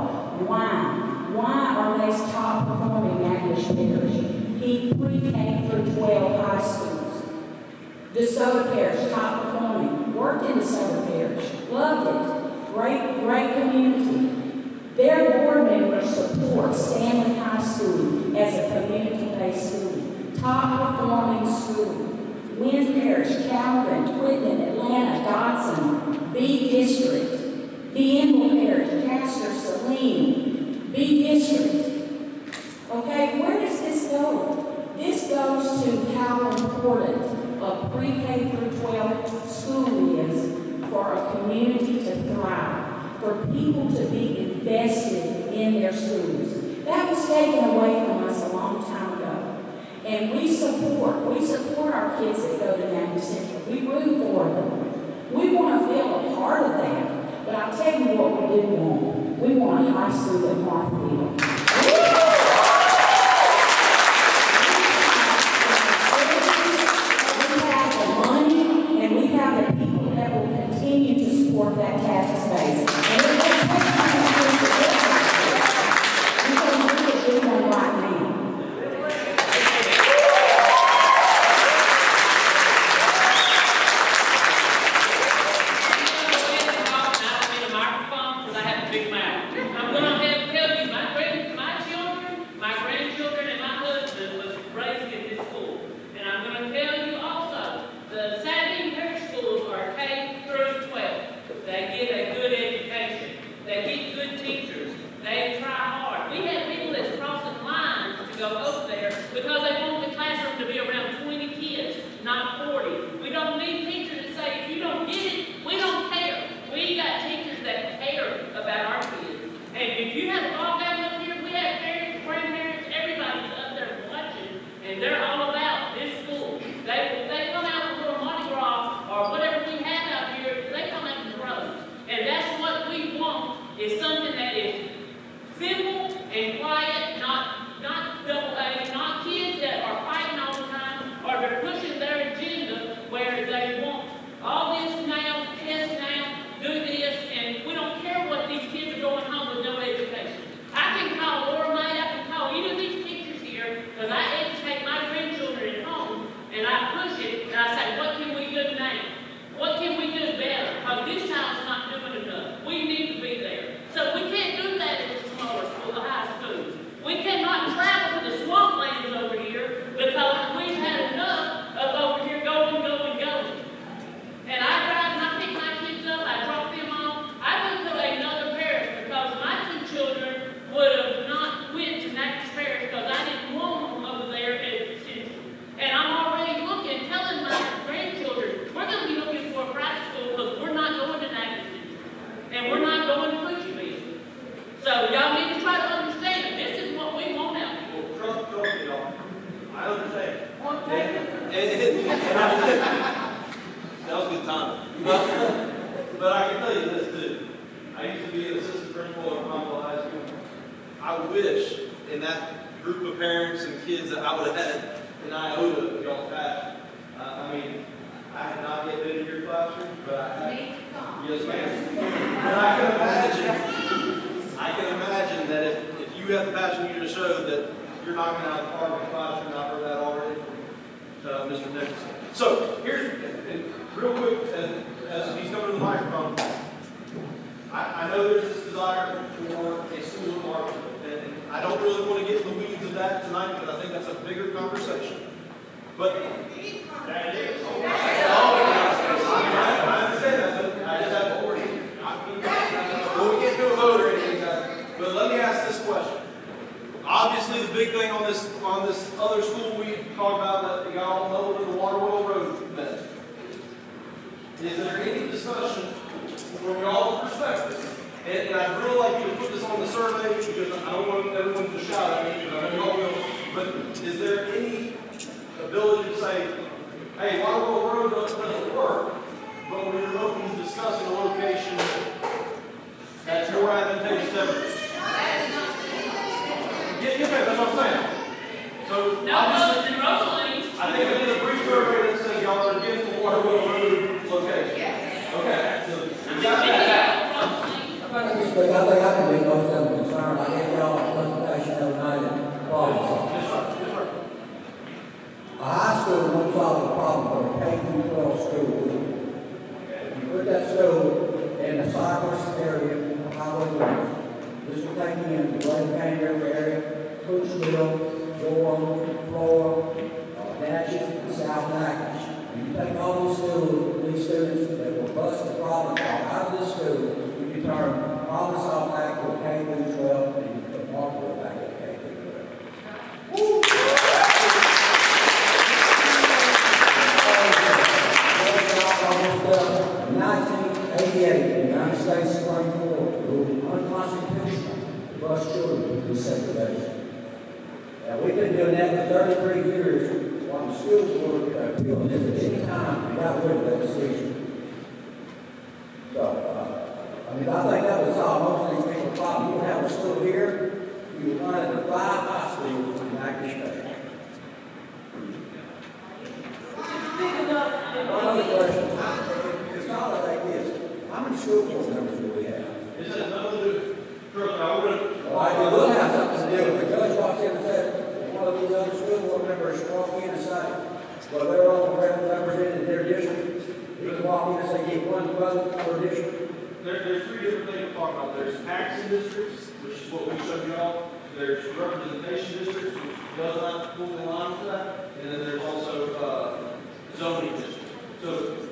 L: Why are these top performing Natchitoches Parish? Pre-K through 12 high schools. DeSoto Parish, top performing. Worked in DeSoto Parish. Loved it. Great community. Their board members support Stanley High School as a community-based school. Top performing school. Wynn Parish, Calvin, Whitman, Atlanta, Dodson, B district. Bienville Parish, Castor, Saline, B district. Okay, where does this go? This goes to how important a pre-K through 12 school is for a community to thrive, for people to be invested in their schools. That was taken away from us a long time ago. And we support our kids that go to Natchitoches Central. We root for them. We want to feel a part of that. But I'll tell you what we do want. We want a high school at Marthaville. We have the money and we have the people that will continue to support that tax base. And we're going to take time to do it. We're going to do a good one right now.
M: I'm going to have to tell you, my great
B: But I can tell you this too. I used to be an assistant principal at Marthaville High School. I wish in that group of parents and kids that I would have had an iota of y'all had. I mean, I had not yet been in your classroom, but I had. Yes, ma'am. And I can imagine that if you have the passion you just showed, that you're knocking out the park in the classroom. I've heard that already from Mr. Nicholson. So here's, and real quick, as he's coming to the microphone, I know there's this desire for a school in Marthaville, and I don't really want to get in the weeds of that tonight because I think that's a bigger conversation. But that is. I understand that. I just have a word. Well, we can't do a vote or anything, guys. But let me ask this question. Obviously, the big thing on this other school we talked about that y'all know in the Waterwell Road mess. Is there any discussion from y'all's perspective? And I'd really like you to put this on the survey because I don't want everyone to shout at me because I know y'all will. But is there any ability to say, hey, Waterwell Road doesn't work, but we're open to discussing a location that's more advantageous to everyone? Yeah, that's what I'm saying. So, obviously, I think I did a brief survey that says y'all are against the Waterwell Road location. Yes. Okay. So, you got that.
G: I think I can be most of them concerned. I gave y'all a presentation the other night at Boston. A high school won't solve the problem for a K-12 school. You put that school in the Cypress area of Highway 1. This will take you into the Lake County River area, Coochville, Durham, Florida, Natchitoches, South Natchitoches. You take all these schools, these students that will bust the problem out of this school, you can turn Providence back to a K-12 and you put Marthaville back to a K-12. Woo! 1988, the United States Supreme Court ruled unconstitutional to bus children to segregation. Now, we've been doing that for 33 years while the school board appealed it at any time and got rid of that decision. So, I think that would solve most of these people's problems. You would have a school here, you would run into 5 high schools in the United States. One other question. It's not like this. How many school board members do we have?
B: This has nothing to do.
G: I will have something to do. If the judge walks in and says, one of these other school board members walk in and say, well, they're all represented in their district. He can walk in and say, get one vote per district.
B: There's 3 different things to talk about. There's taxing districts, which is what we showed you all. There's representation districts, which does not pull in line with that. And then there's also zoning districts. So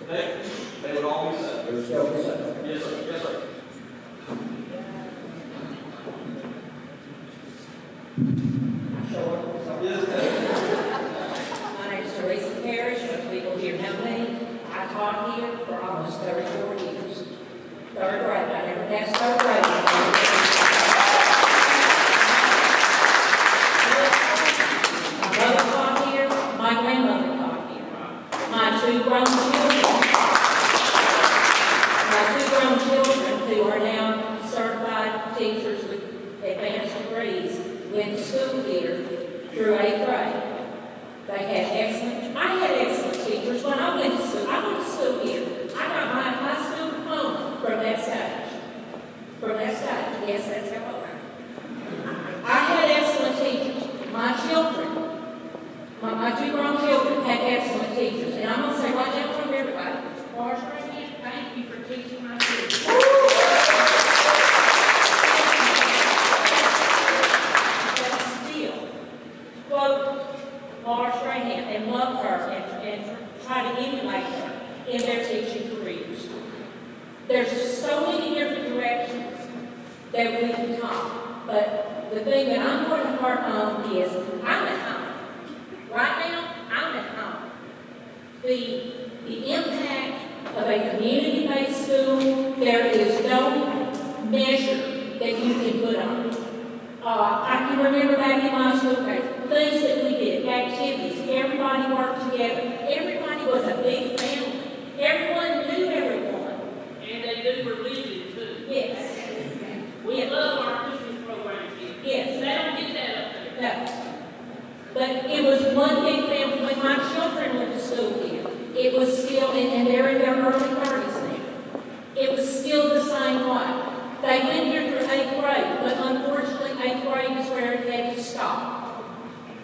B: they would all be set.
G: They would still be set.
B: Yes, sir. Yes, sir.
L: My name is Teresa Parrish, most people here know me. I taught here for almost 34 years. 3rd grade, I never passed 3rd grade. My mother taught here, my grandmother taught here. My 2 grown children who are now certified teachers with advanced degrees went to school here through 8th grade. They had I had excellent teachers when I went to school. I went to school here. I got my high school diploma from that stage. Yes, that's how I learned. I had excellent teachers. My children, my 2 grown children had excellent teachers. And I'm going to say right now from everybody, Marjorie, thank you for teaching my kids. But still, quote Laura Strahan and love her and try to emulate her in their teaching careers. There's so many different directions that we can talk, but the thing that I'm going to harp on is I'm at home. Right now, I'm at home. The impact of a community-based school, there is no measure that you can put on it. I can remember back in my school days, things that we did, activities, everybody worked together. Everybody was a big family. Everyone knew everybody.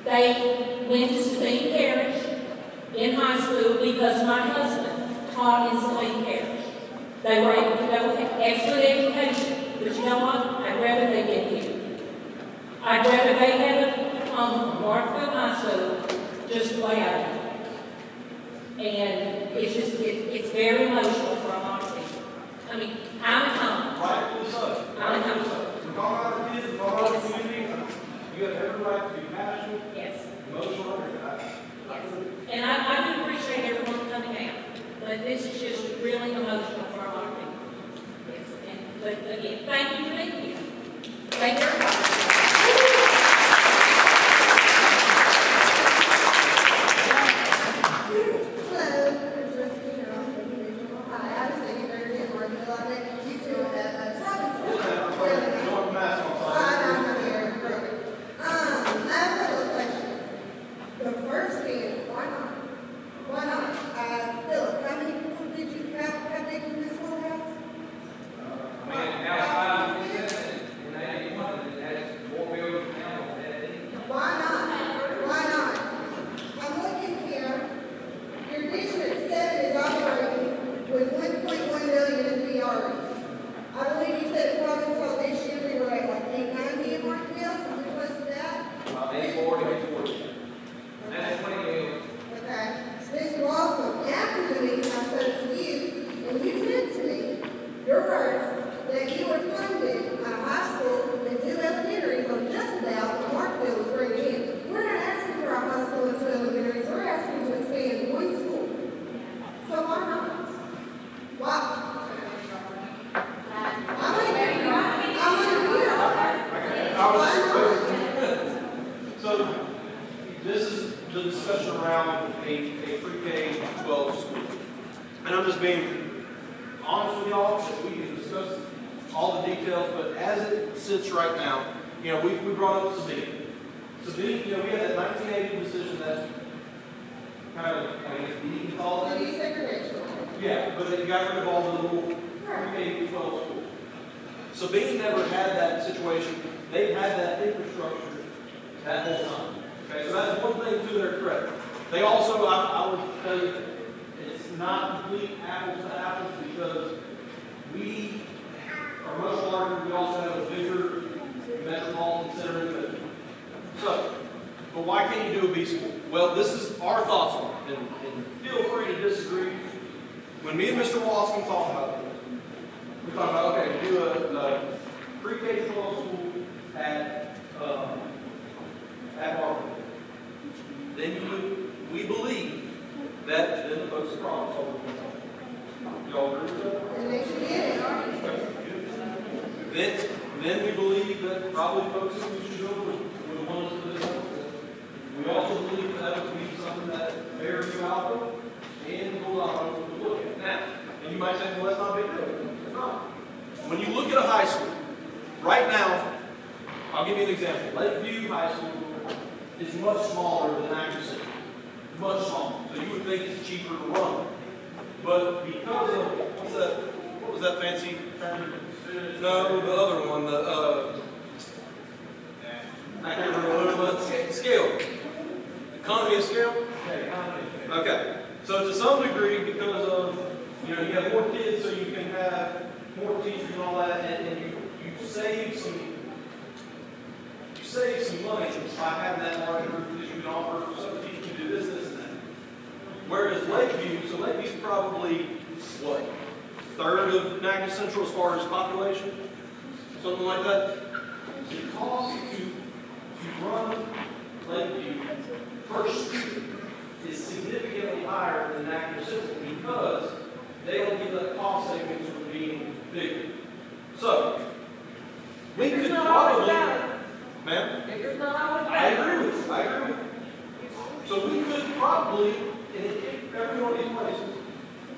J: They went to Sabine Parish in high school because my husband taught in Sabine Parish. They were able to go with excellent education, but you know what? I'd rather they get here. I'd rather they had a diploma from Marthaville High School, just the way I do. And it's just, it's very emotional for a lot of people. I mean, I'm at home.
B: Rightfully so.
J: I'm at home.
B: We're talking about our kids, we're talking about our community. You have every right to be passionate,
J: Yes.
B: emotional,
J: And I do appreciate everyone coming out, but this is just really emotional for a lot of people. Yes, but again, thank you for being here. Thank you, everybody.
B: So, this is the discussion around a pre-K 12 school. And I'm just being honest with y'all, that we can discuss all the details, but as it sits right now, you know, we brought up Sabine. Sabine, you know, we had that 1980 decision that kind of, I guess, deconsolidated. Yeah, but they got rid of all the little pre-K 12 schools. Sabine never had that situation. They had that infrastructure that whole time. Okay, so that's one thing to their credit. They also, I would tell you, it's not complete apples to apples because we are much larger. We also have a bigger metropolitan center. So, but why can't you do a B school? Well, this is our thoughts on it, and feel free to disagree. When me and Mr. Wascom talk about this, we talk about, okay, do a pre-K 12 school at Marthaville. Then we believe that then the folks across over. Y'all agree with that? Then we believe that probably folks who should go would want us to do that. We also believe that would be something that Fairview Alpha and Gold Alpha would look at. Now, and you might say, well, that's not a big deal. It's not. When you look at a high school, right now, I'll give you an example. Lakeview High School is much smaller than Natchitoches. Much smaller. So you would think it's cheaper to run. But because of, what was that fancy term? No, the other one, I can't remember what it was. Scale. Economy of scale? Okay. So to some degree, because of, you know, you have more kids, so you can have more teachers and all that, and you save some money by having that larger group because you can offer some teachers to do this, and that. Whereas Lakeview, so Lakeview's probably, what, third of Niagara Central as far as population? Something like that. The cost to run Lakeview per student is significantly higher than Niagara Central because they don't get that cost savings from being bigger. So, we could probably, ma'am? I agree with you. I agree with you. So we could probably, in every one of these places,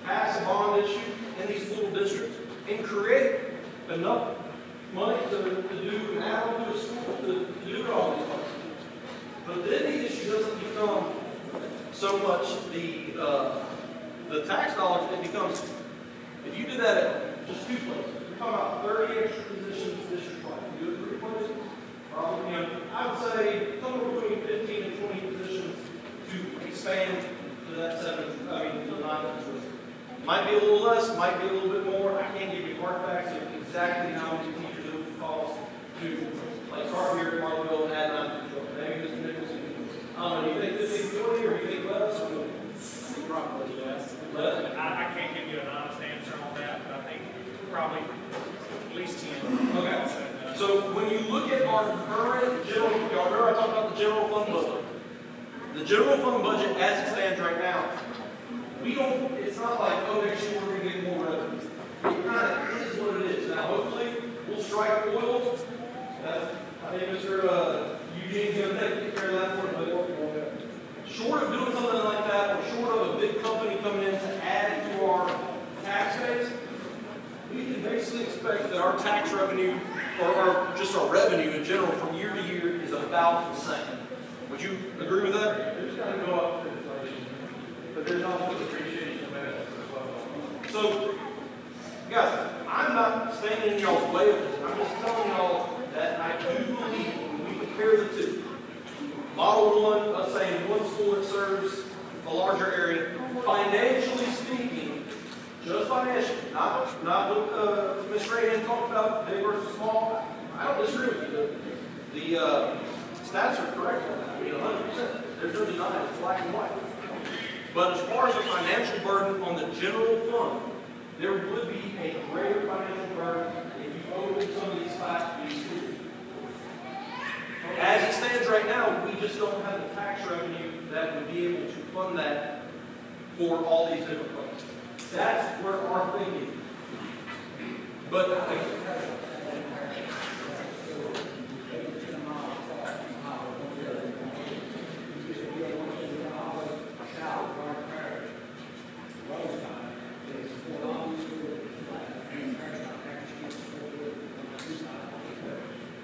B: pass a bond issue in these little districts and create enough money to do an add-on to a school to do it all these places. But then the issue doesn't become so much the tax dollars. It becomes, if you do that at just 2 places, you're talking about 30 extra positions district-wide. You do it 3 places, Probably, I would say somewhere between 15 and 20 positions to expand to that to the 9. Might be a little less, might be a little bit more. I can't give you hard facts of exactly how many teachers it would cost to, like, start here at Marthaville and add 9 to 12. Maybe Mr. Nicholson. Do you think 15, 20, or do you think less, or more?
A: Probably less.
B: Less?
A: I can't give you an honest answer on that, but I think probably at least 10.
B: Okay. So when you look at our current general, y'all remember I talked about the general fund budget? The general fund budget as it stands right now, it's not like, oh, next year we're going to get more revenue. It kind of is what it is. Now, hopefully, we'll strike oil. I think Mr. Eugene's going to take care of that for us. Short of doing something like that, or short of a big company coming in to add to our tax base, we can basically expect that our tax revenue, or just our revenue in general from year to year is about the same. Would you agree with that?
A: It's going to go up to inflation, but there's also depreciation benefits as well.
B: So, guys, I'm not standing in y'all's way of this. I'm just telling y'all that I do believe when we compare the two, Model 1, us saying one school that serves a larger area, financially speaking, just financially, not what Ms. Ray talked about, big versus small. I don't disagree with you. The stats are correct on that. I mean, 100%. There's no denying it. It's black and white. But as far as the financial burden on the general fund, there would be a greater financial burden if you open some of these Class B schools. As it stands right now, we just don't have the tax revenue that would be able to fund that for all these different funds. That's where our thinking is. But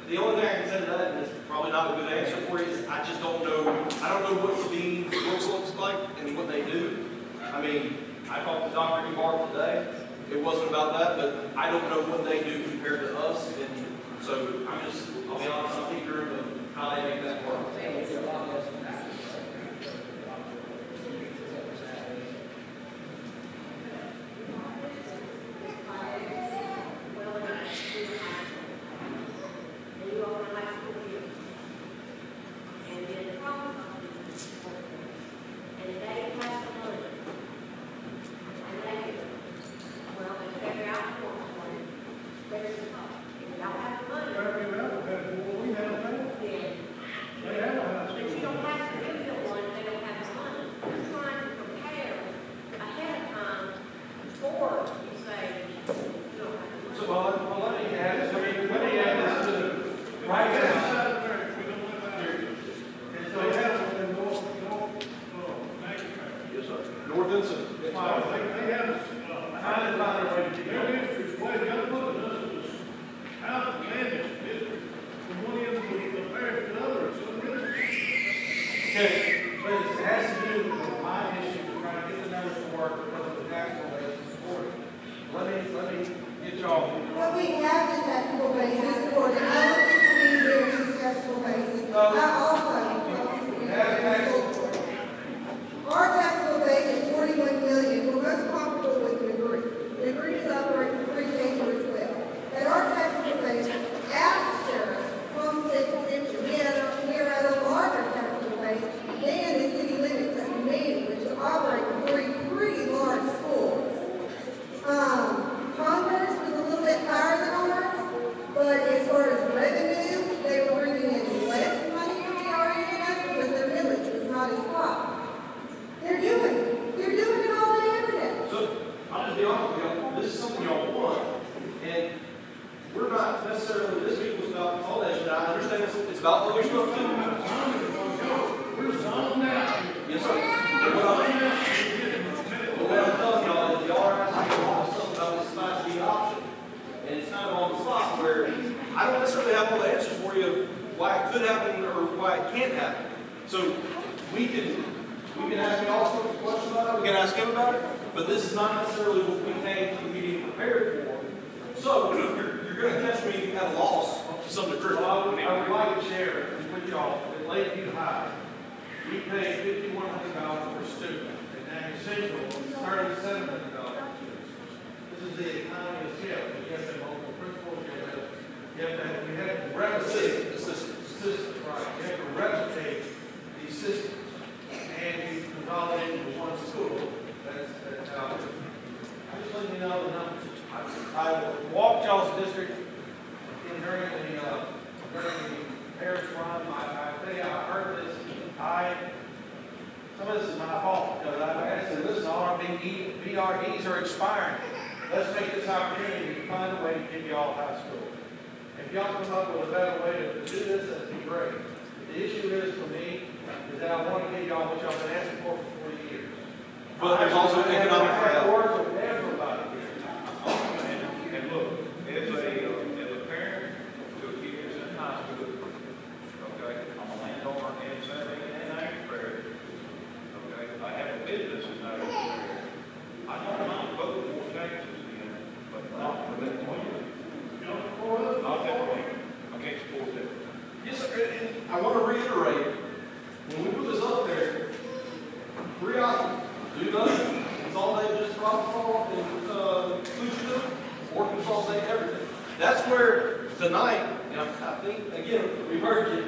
B: the only thing I can say to that, and it's probably not a good answer for you, is I just don't know. I don't know what Sabine looks like and what they do. I mean, I talked to Dr. Eloi today. It wasn't about that, but I don't know what they do compared to us. And so I'll be honest, I'm ignorant of how they make that work.
A: Okay, but it has to do with my issue of trying to get the numbers to work because of the taxable base to support it. Let me get y'all.
M: But we have the taxable basis for the other 16 years taxable basis. I also. Our taxable base is 41 million. We're most comfortable with the group. The group is operating pre-K through 12. And our taxable base after homestead exemption, we are at a larger taxable base than the city limits of Humanity, which operate pretty large schools. Congress was a little bit higher than ours, but as far as revenue, they were bringing in less money from the RA than us because their millage was not as high. They're doing it all day, every day.
B: So, I'll just be honest with y'all, this is something y'all want, and we're not necessarily, this week was about consolidation. I understand it's about other stuff too.
K: We're zoned out.
B: Yes, sir. But what I'm telling y'all is y'all are asking all this stuff about this 5G option, and it's kind of on the spot where I don't necessarily have all the answers for you why it could happen or why it can't happen. So we can ask you all sorts of questions about it. We can ask him about it, but this is not necessarily what we came to the meeting prepared for. So you're going to catch me at a loss to some degree.
F: Well, I would like to share with y'all that Lakeview High, we pay $5,100 per student, and Daniel Central is $3,700 per student. This is the economy of scale. You have to have multiple principals, we have to replicate systems, right? You have to replicate these systems, and you consolidate into one school. That's how it is. I just let you know the numbers. I walked y'all's district during the parish run. I tell you, I heard this. Some of this is my fault, because I said, listen, all our VREs are expiring. Let's make this opportunity to find a way to get y'all high school. If y'all come up with a better way to do this, that'd be great. The issue is, for me, is that I want to get y'all what y'all been asking for 40 years.
B: But there's also economic
F: I
B: reality.
F: work with everybody here.
N: And look, as a parent to a kid that's in high school, okay, I'm a landowner in Saturday and Aggie Prairie. Okay, I have a business in Aggie Prairie. I don't mind voting more taxes in, but not for that one. Not that way. I can't support that.
B: Yes, sir. And I want to reiterate, when we put this up there, 3 options. Do nothing, consolidate just problem solve and inclusion, or consolidate everything. That's where tonight, and I think, again, we've heard you,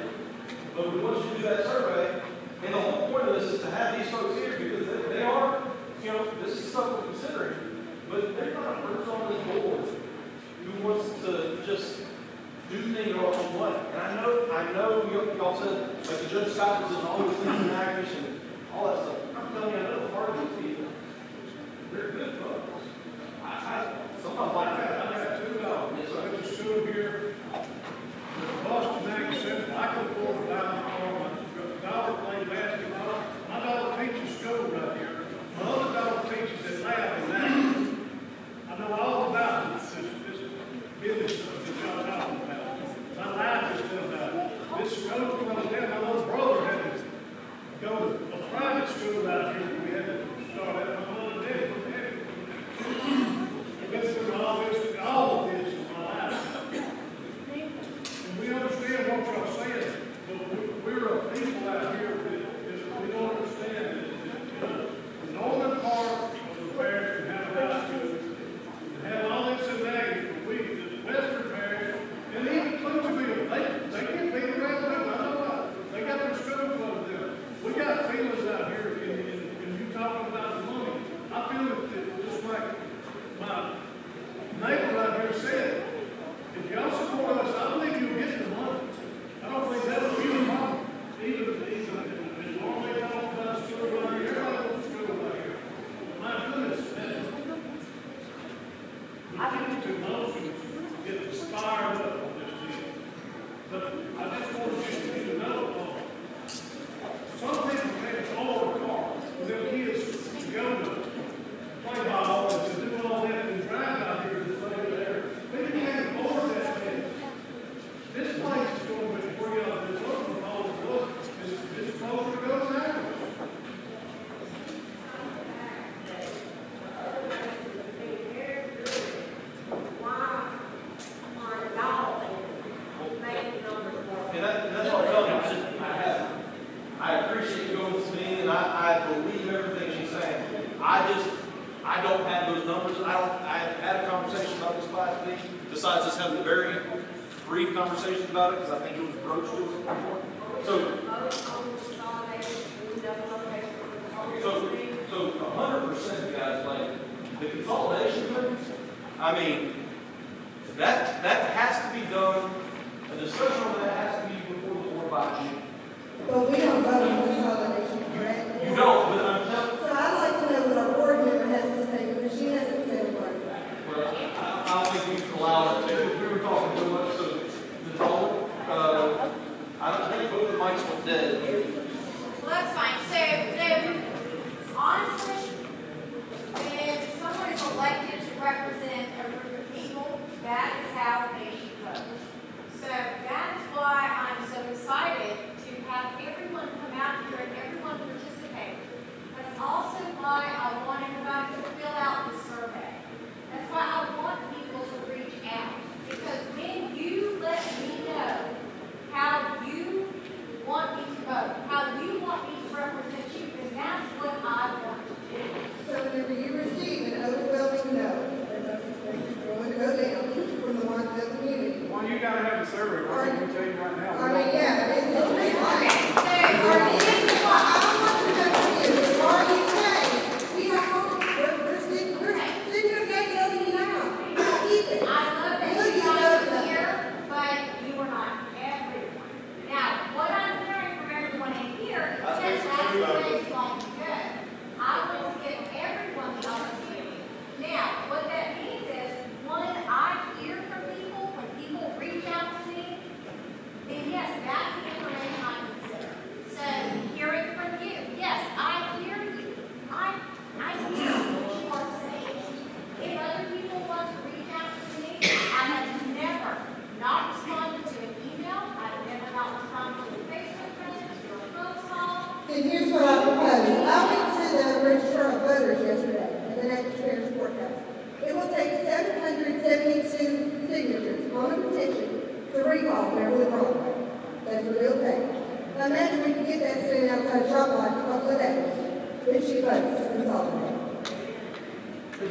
B: but we want you to do that survey. And the whole point of this is to have these folks here because they are, this is stuff we're considering, but they're not a person on this board who wants to just do things their own way. And I know y'all said, like the Judge Scott was always thinking actors and all that stuff. I'm telling you, I know part of these people, they're good folks. I sometimes like that.
K: I got $2. I went to school here. Boston Aggie said, I can afford to buy my daughter play basketball. My daughter teaches school right here. My other daughter teaches at lab in Aggie. I know all about this business that y'all talking about. My life is still about it. This school closed down. My little brother had to go to a private school out here. We had to start out my mom and dad from there. I've been through all of this in my life. And we understand what y'all saying, but we're a people out here that we don't understand that the northern part of the parish can have a high school, and have all this in there, the western parish, and even Clintonville, they can't beat around them. I know why. They got their school closed down. We got feelings out here, and you talking about the money. I feel that just like my neighbor right here said, if y'all support us, I believe you'll get the money. I don't think that'll be a problem. Even as long as they talk about school right here, everybody wants school right here. My goodness, man. The two motions get fired up on this deal. But I just want you to know, some people can't afford a car for their kids to go to play ball and to do all that and drive out here to play there. They can't afford that thing. This place is going to be where y'all this open hall was. This closer to go now.
B: And that's what I'm telling you. I appreciate you going with me, and I believe everything she's saying. I don't have those numbers. I had a conversation about this last week, besides just having a very brief conversation about it, because I think it was broached to us at one point. So 100% guys, like, the consolidation thing, I mean, that has to be done, a discussion on that has to be before the board by June.
M: But we don't vote on consolidation, correct?
B: You don't, but I'm telling.
M: So I'd like to know what our board member has to say, because she hasn't said a word.
B: Well, I don't think we can allow it, because we were talking too much, so the total, I think both the mics went dead.
O: Well, that's fine. So honestly, if someone is elected to represent a group of people, that is how they should vote. So that is why I'm so excited to have everyone come out here and everyone participate. That's also why I want everybody to fill out the survey. That's why I want people to reach out. Because when you let me know
M: common petition to recall Beverly Broadway. That's a real thing. I imagine we can get that sitting outside ShopRite in a couple of days if she votes to consolidate.
I: So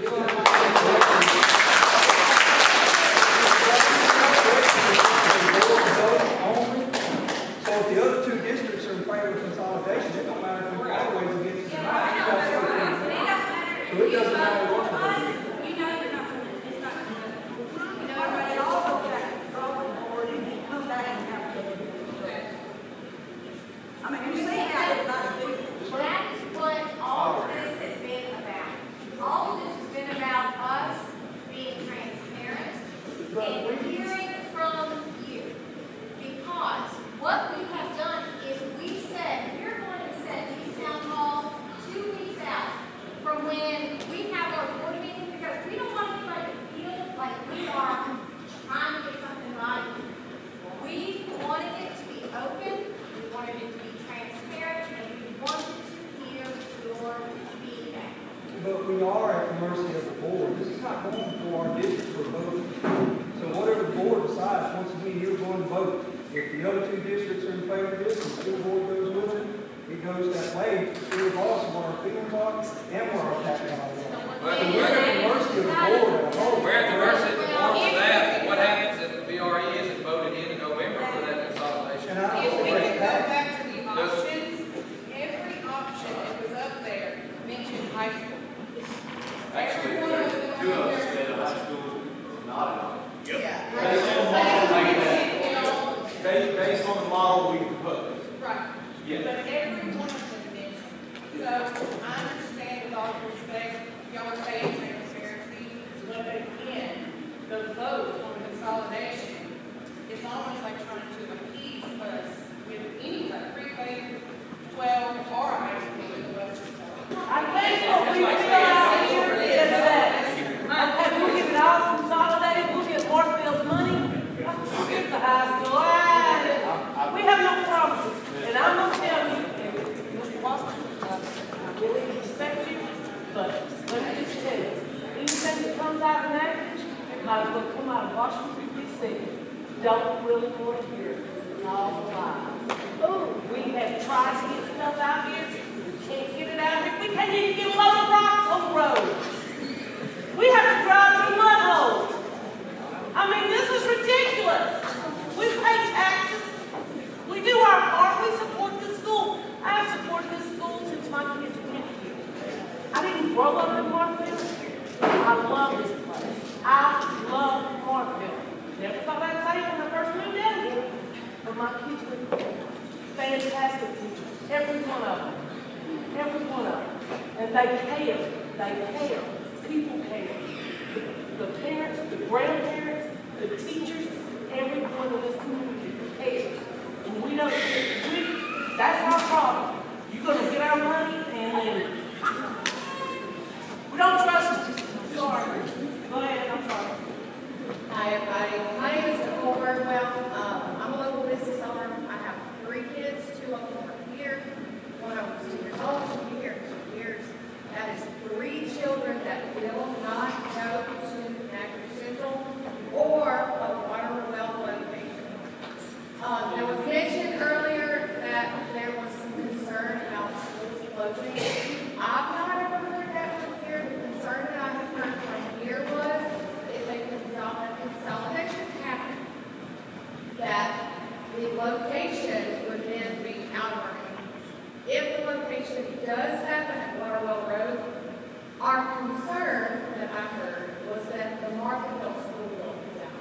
I: if the other two districts are in favor of consolidation, it don't matter if we're always against it. So it doesn't matter what we do.
O: That is what all of this has been about. All of this has been about us being transparent and hearing from you. Because what we have done is we said, we're going to set these town halls 2 weeks out from when we have our board meeting, because we don't want anybody to feel like we are trying to get something right. We wanted it to be open, we wanted it to be transparent, and we wanted to hear your feedback.
I: But we are at the mercy of the board. This is not going for our district for voting. So whatever the board decides, once again, you're going to vote. If the other two districts are in favor of this, and the school board goes with it, it goes that way, regardless of what our feelings are and what our tax dollars are. So we're at the mercy of the board.
E: We're at the mercy of the board for that. What happens if the BRE isn't voted in November for that consolidation?
I: And I
H: If
I: don't
H: we
I: think
H: can go
I: that.
H: back to the options, every option that was up there mentioned high school.
N: Actually,
H: Every one of them
N: two of
H: up
N: us
H: there.
N: said high school was not an option.
H: Yeah.
B: Based on the model we proposed.
H: Right.
B: Yes.
H: But every one of them mentioned. So I understand with all due respect, y'all are saying transparency, but again, the vote on consolidation, it's almost like trying to appease us with any type of pre-K, 12, or high school in the Western Side.
J: I think what we realize here is that, okay, we'll give it all consolidated, we'll get Marthaville's money, we'll get the high school, we have no promises, and I'm gonna tell you, Mr. Watson, I really respect you, but let me just tell you, anything that comes out of Natchitoches, might as well come out of Washington, D.C. Don't really want to hear it, it's all a lie. We have tried to get stuff out here, we can't get it out here, we can't even get a load of rocks on the road. We have to drive through mud holes. I mean, this is ridiculous. We pay taxes, we do our part, we support this school. I've supported this school since my kids were here. I didn't grow up in Marthaville. I love this place. I love Marthaville. Never thought I'd say it when I first moved down here. But my kids were fantastic teachers. Every one of them. Every one of them. And they care. They care. People care. The parents, the grandparents, the teachers, everyone in this community cares. And we know that's our problem. You're going to get our money and then we don't trust you. Sorry. Go ahead, I'm sorry.
P: Hi, everybody. My name is Nicole Birdwell. I'm a local business owner. I have 3 kids. 2 of them are here. One of them is 2 years old. She'll be here in 2 years. That is 3 children that will not go to Natchitoches Central or a water well location. There was mentioned earlier that there was some concern about schools closing. I've not ever heard that from here. The concern that I have heard from here was if a consolidation happened, that the location would then be out of our hands. If the location does happen at Waterwell Road, our concern that I heard was that the Marthaville School will be down.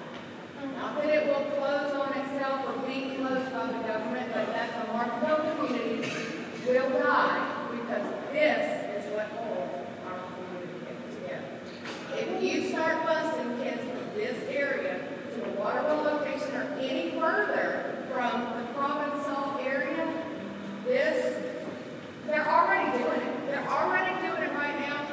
P: Not that it will close on itself or be closed by the government, but that the Marthaville community will die because this is what holds our community together. If you start busing kids from this area to the Waterwell location or any further from the Provençal area, they're already doing it. They're already doing it right now.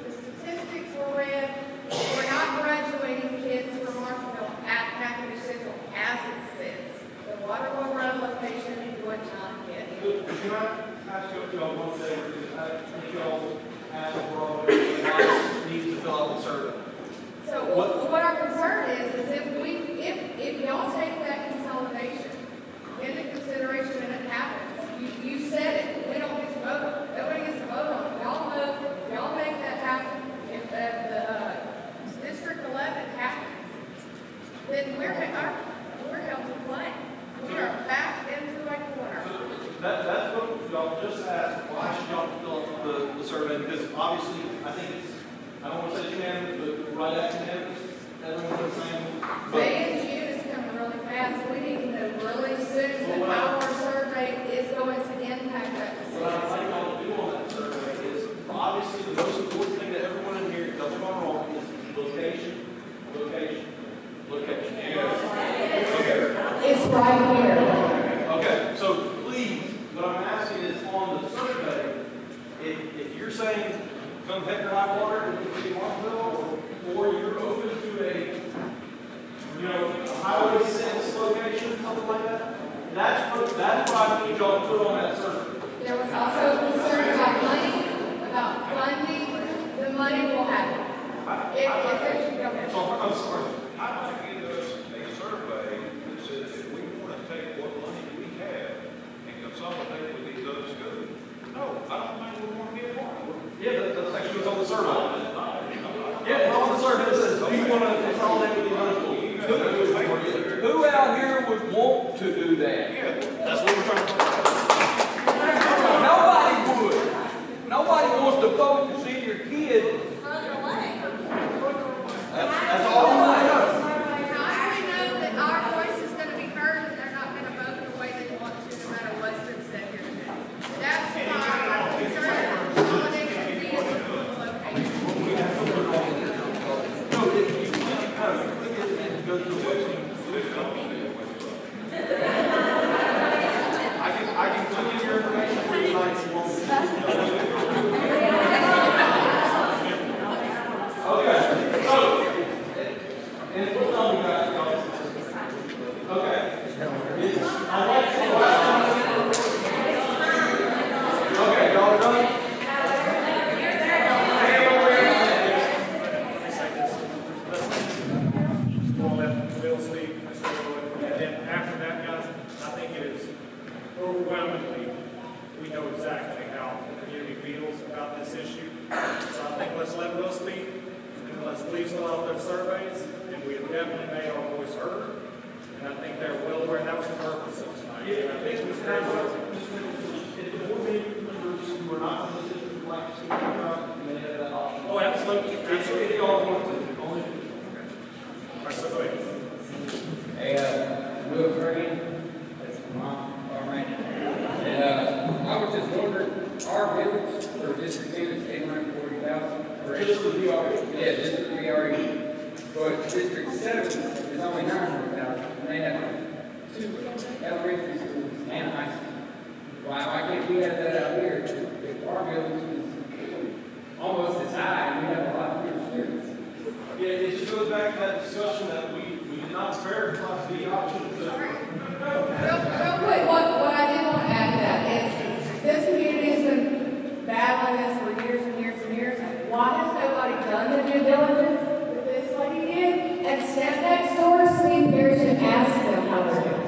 P: The statistics were read. We're not graduating kids from Marthaville at Natchitoches Central as it says. The Waterwell Road location would not get it.
B: Can I ask y'all one thing? I think y'all asked for all the needs to fill out the survey.
P: So what our concern is if
B: unanimous, but right after unanimous, everyone was saying.
P: May and June is coming really fast. We need to know really soon that how our survey is going to impact that
B: What I'd
P: decision.
B: like y'all to do on that survey is, obviously, the most important thing that everyone in here, doesn't go wrong, is location, location, location. Okay.
P: It's right here.
B: Okay, so please, what I'm asking is on the survey, if you're saying come heck or high water in the city of Marthaville, or you're open to a, a highway 6 location, something like that, that's what I need y'all to put on that survey.
P: There was also concern about money, about funding. The money will happen.
B: So I'm sorry.
N: I'd like to get us a survey that says if we want to take what money we have and consolidate with these other schools. No, I don't think we want to get one.
B: Yeah, that's actually what's on the survey. Yeah, on the survey it says, do you want to consolidate with these other schools?
E: Who out here would want to do that?
N: Yeah,
B: That's what we're trying to.
E: Nobody would. Nobody wants to focus in your kid. That's all I know.
P: How do we know that our voice is going to be heard and they're not going to vote the way they want to, no matter what's been said here today? That's why I'm concerned that consolidation be in the location.
B: No, if you kind of click it and go to the website. I can click in your information for tonight if you want me to. Okay, so, and it's what's on you guys, y'all. Okay. I'd like to okay, y'all done?
A: We'll let Bill speak, Mr. Eloi, and then after that, guys, I think it is overwhelmingly, we know exactly how the community feels about this issue. So I think let's let Will speak, and let's please fill out their surveys, and we have definitely made our voice heard. And I think they're well aware, that was the purpose of tonight. And I think it was very well.
B: If the board members who are not from the district would like to speak about, you may have that option.
A: Oh, absolutely, absolutely.
B: If y'all want to, only.
A: All right, so go ahead.
Q: Hey, Will Green, that's my mom, all right. And, I was just wondering, our village for District 10 is 840,000, correct?
B: Just for the VRE?
Q: Yeah, just for VRE. But District 7 is only 900,000, and they have 2 elementary schools and high school. Why can't we have that out here? If our village is almost as high, and we have a lot fewer students.
B: Yeah, it just goes back to that discussion that we did not prepare Class B options.
P: Real quick, what I did want to add to that is, this community has been battling this for years and years and years. Why has nobody done the due diligence that this lady did and stepped next door to Steve Pierce and asked them how they're doing?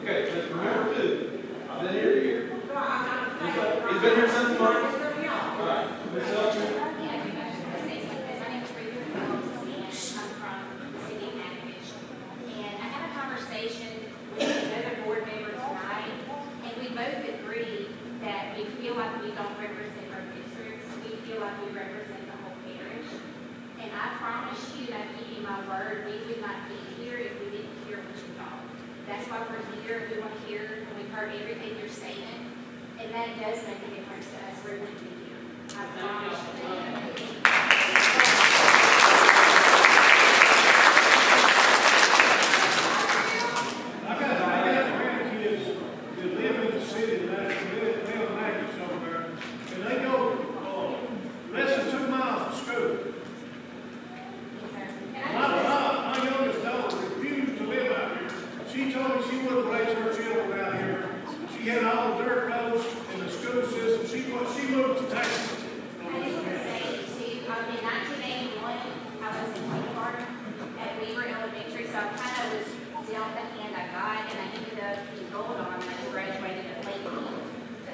B: Okay, just remember too, I've been here a year. He's been here since March. All right. Ms. Elton?
O: And I had a conversation with another board member tonight, and we both agree that we feel like we don't represent our districts. We feel like we represent the whole parish. And I promise you, and I give you my word, we would not be here if we didn't hear what you thought. That's why we're here. We want to hear, and we've heard everything you're saying. And that does make a difference to us. We're going to be here. I promise you.
K: I got grandkids that live in the city, that live in Nashville somewhere, and they go, less than 2 miles to school. My youngest daughter refused to live out here. She told me she wouldn't raise her children out here. She had all the dirt roads in the school system. She moved to Texas.
O: I just want to say, too, in 1981, I was in kindergarten at Weaver Elementary, so I kind of was dealt the hand I got, and I ended up in Goldon, and I graduated at Lake Mead.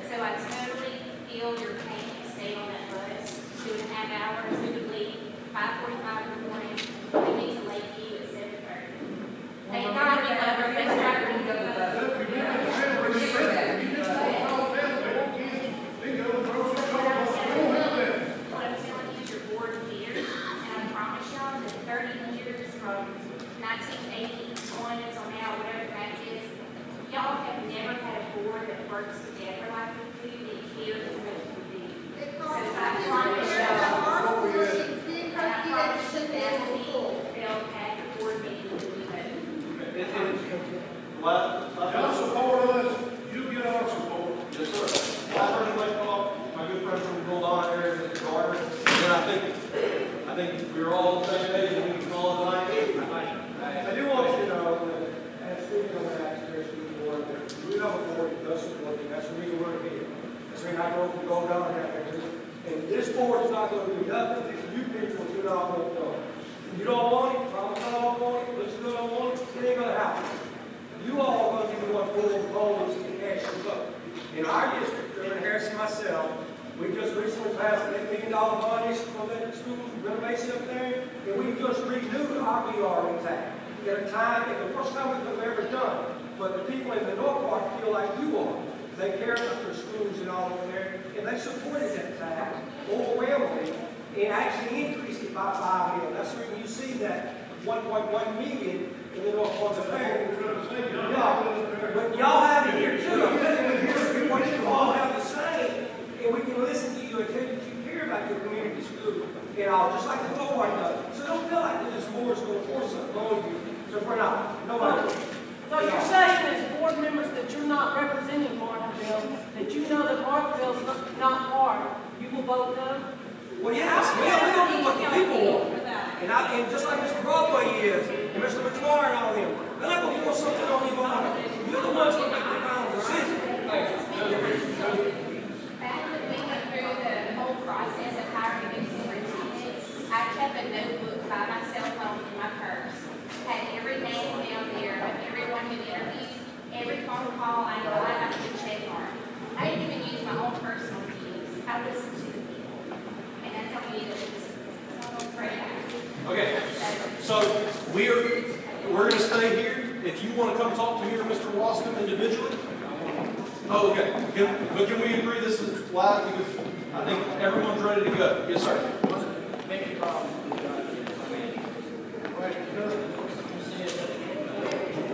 O: So I totally feel your pain to stay on that bus 2.5 hours. We would leave 5:45 in the morning,
L: y'all have never had a board that works together like we do, and here is what we do.
M: It's
L: So
M: called
L: I promise
M: that our
L: y'all,
M: school is in
L: and I promise
M: Turkey,
L: you
M: that's
L: that
M: the school.
L: they'll have a board meeting and we vote.
F: Y'all support us, you get our support.
B: Yes, sir. Last person like my good friend from Goldon area, Mr. Carter, and I think we're all on the same page, and we can call it tonight.
R: I do want you to know that as speaking on the Natchitoches School Board, we have a board that does support you. That's the reason we're here. That's the reason I go from Gold Down there. And this board is not going to do nothing if you people do not want to. You don't want it, Mama don't want it, Mr. don't want it, it ain't going to happen. You all are going to be the one pulling polls and casting vote. In our district, Reverend Harris and myself, we just recently passed an $8 million bond issue for that school renovation up there, and we just renewed our VR intact. At a time, at the first time we've ever done, but the people in the North Park feel like you are. They care about their schools and all over there, and they supported that tax overwhelmingly, and actually increased it by $5 million. That's the reason you see that 1.1 million in the North Park there. Yeah, but y'all have it here too. I'm telling you, here, what you all have to say, and we can listen to you and tell you that you care about your community school, and all, just like the Lord does. So don't feel like this board's going to force something on you. So we're not. Nobody.
J: So you're saying as board members that you're not representing Marthaville, that you know that Marthaville's not hard, you will vote no?
R: Well, yes, we don't do what the people want. And just like Mr. Broadway is, and Mr. McClure and all of them, they're not going to force something on you on it. You're the ones that make the final decision.
L: Back when we went through the whole process of hiring a new superintendent, I kept a notebook by my cell phone in my purse. Had every name down there of everyone who interviewed, every phone call I know I got to check on. I didn't even use my own personal views. I listened to the people. And that's how we did it.
B: Okay, so we're going to stay here. If you want to come talk to me or Mr. Wascom individually. Oh, okay. But can we agree this is live? Because I think everyone's ready to go. Yes, sir.
K: Maybe a problem. Right,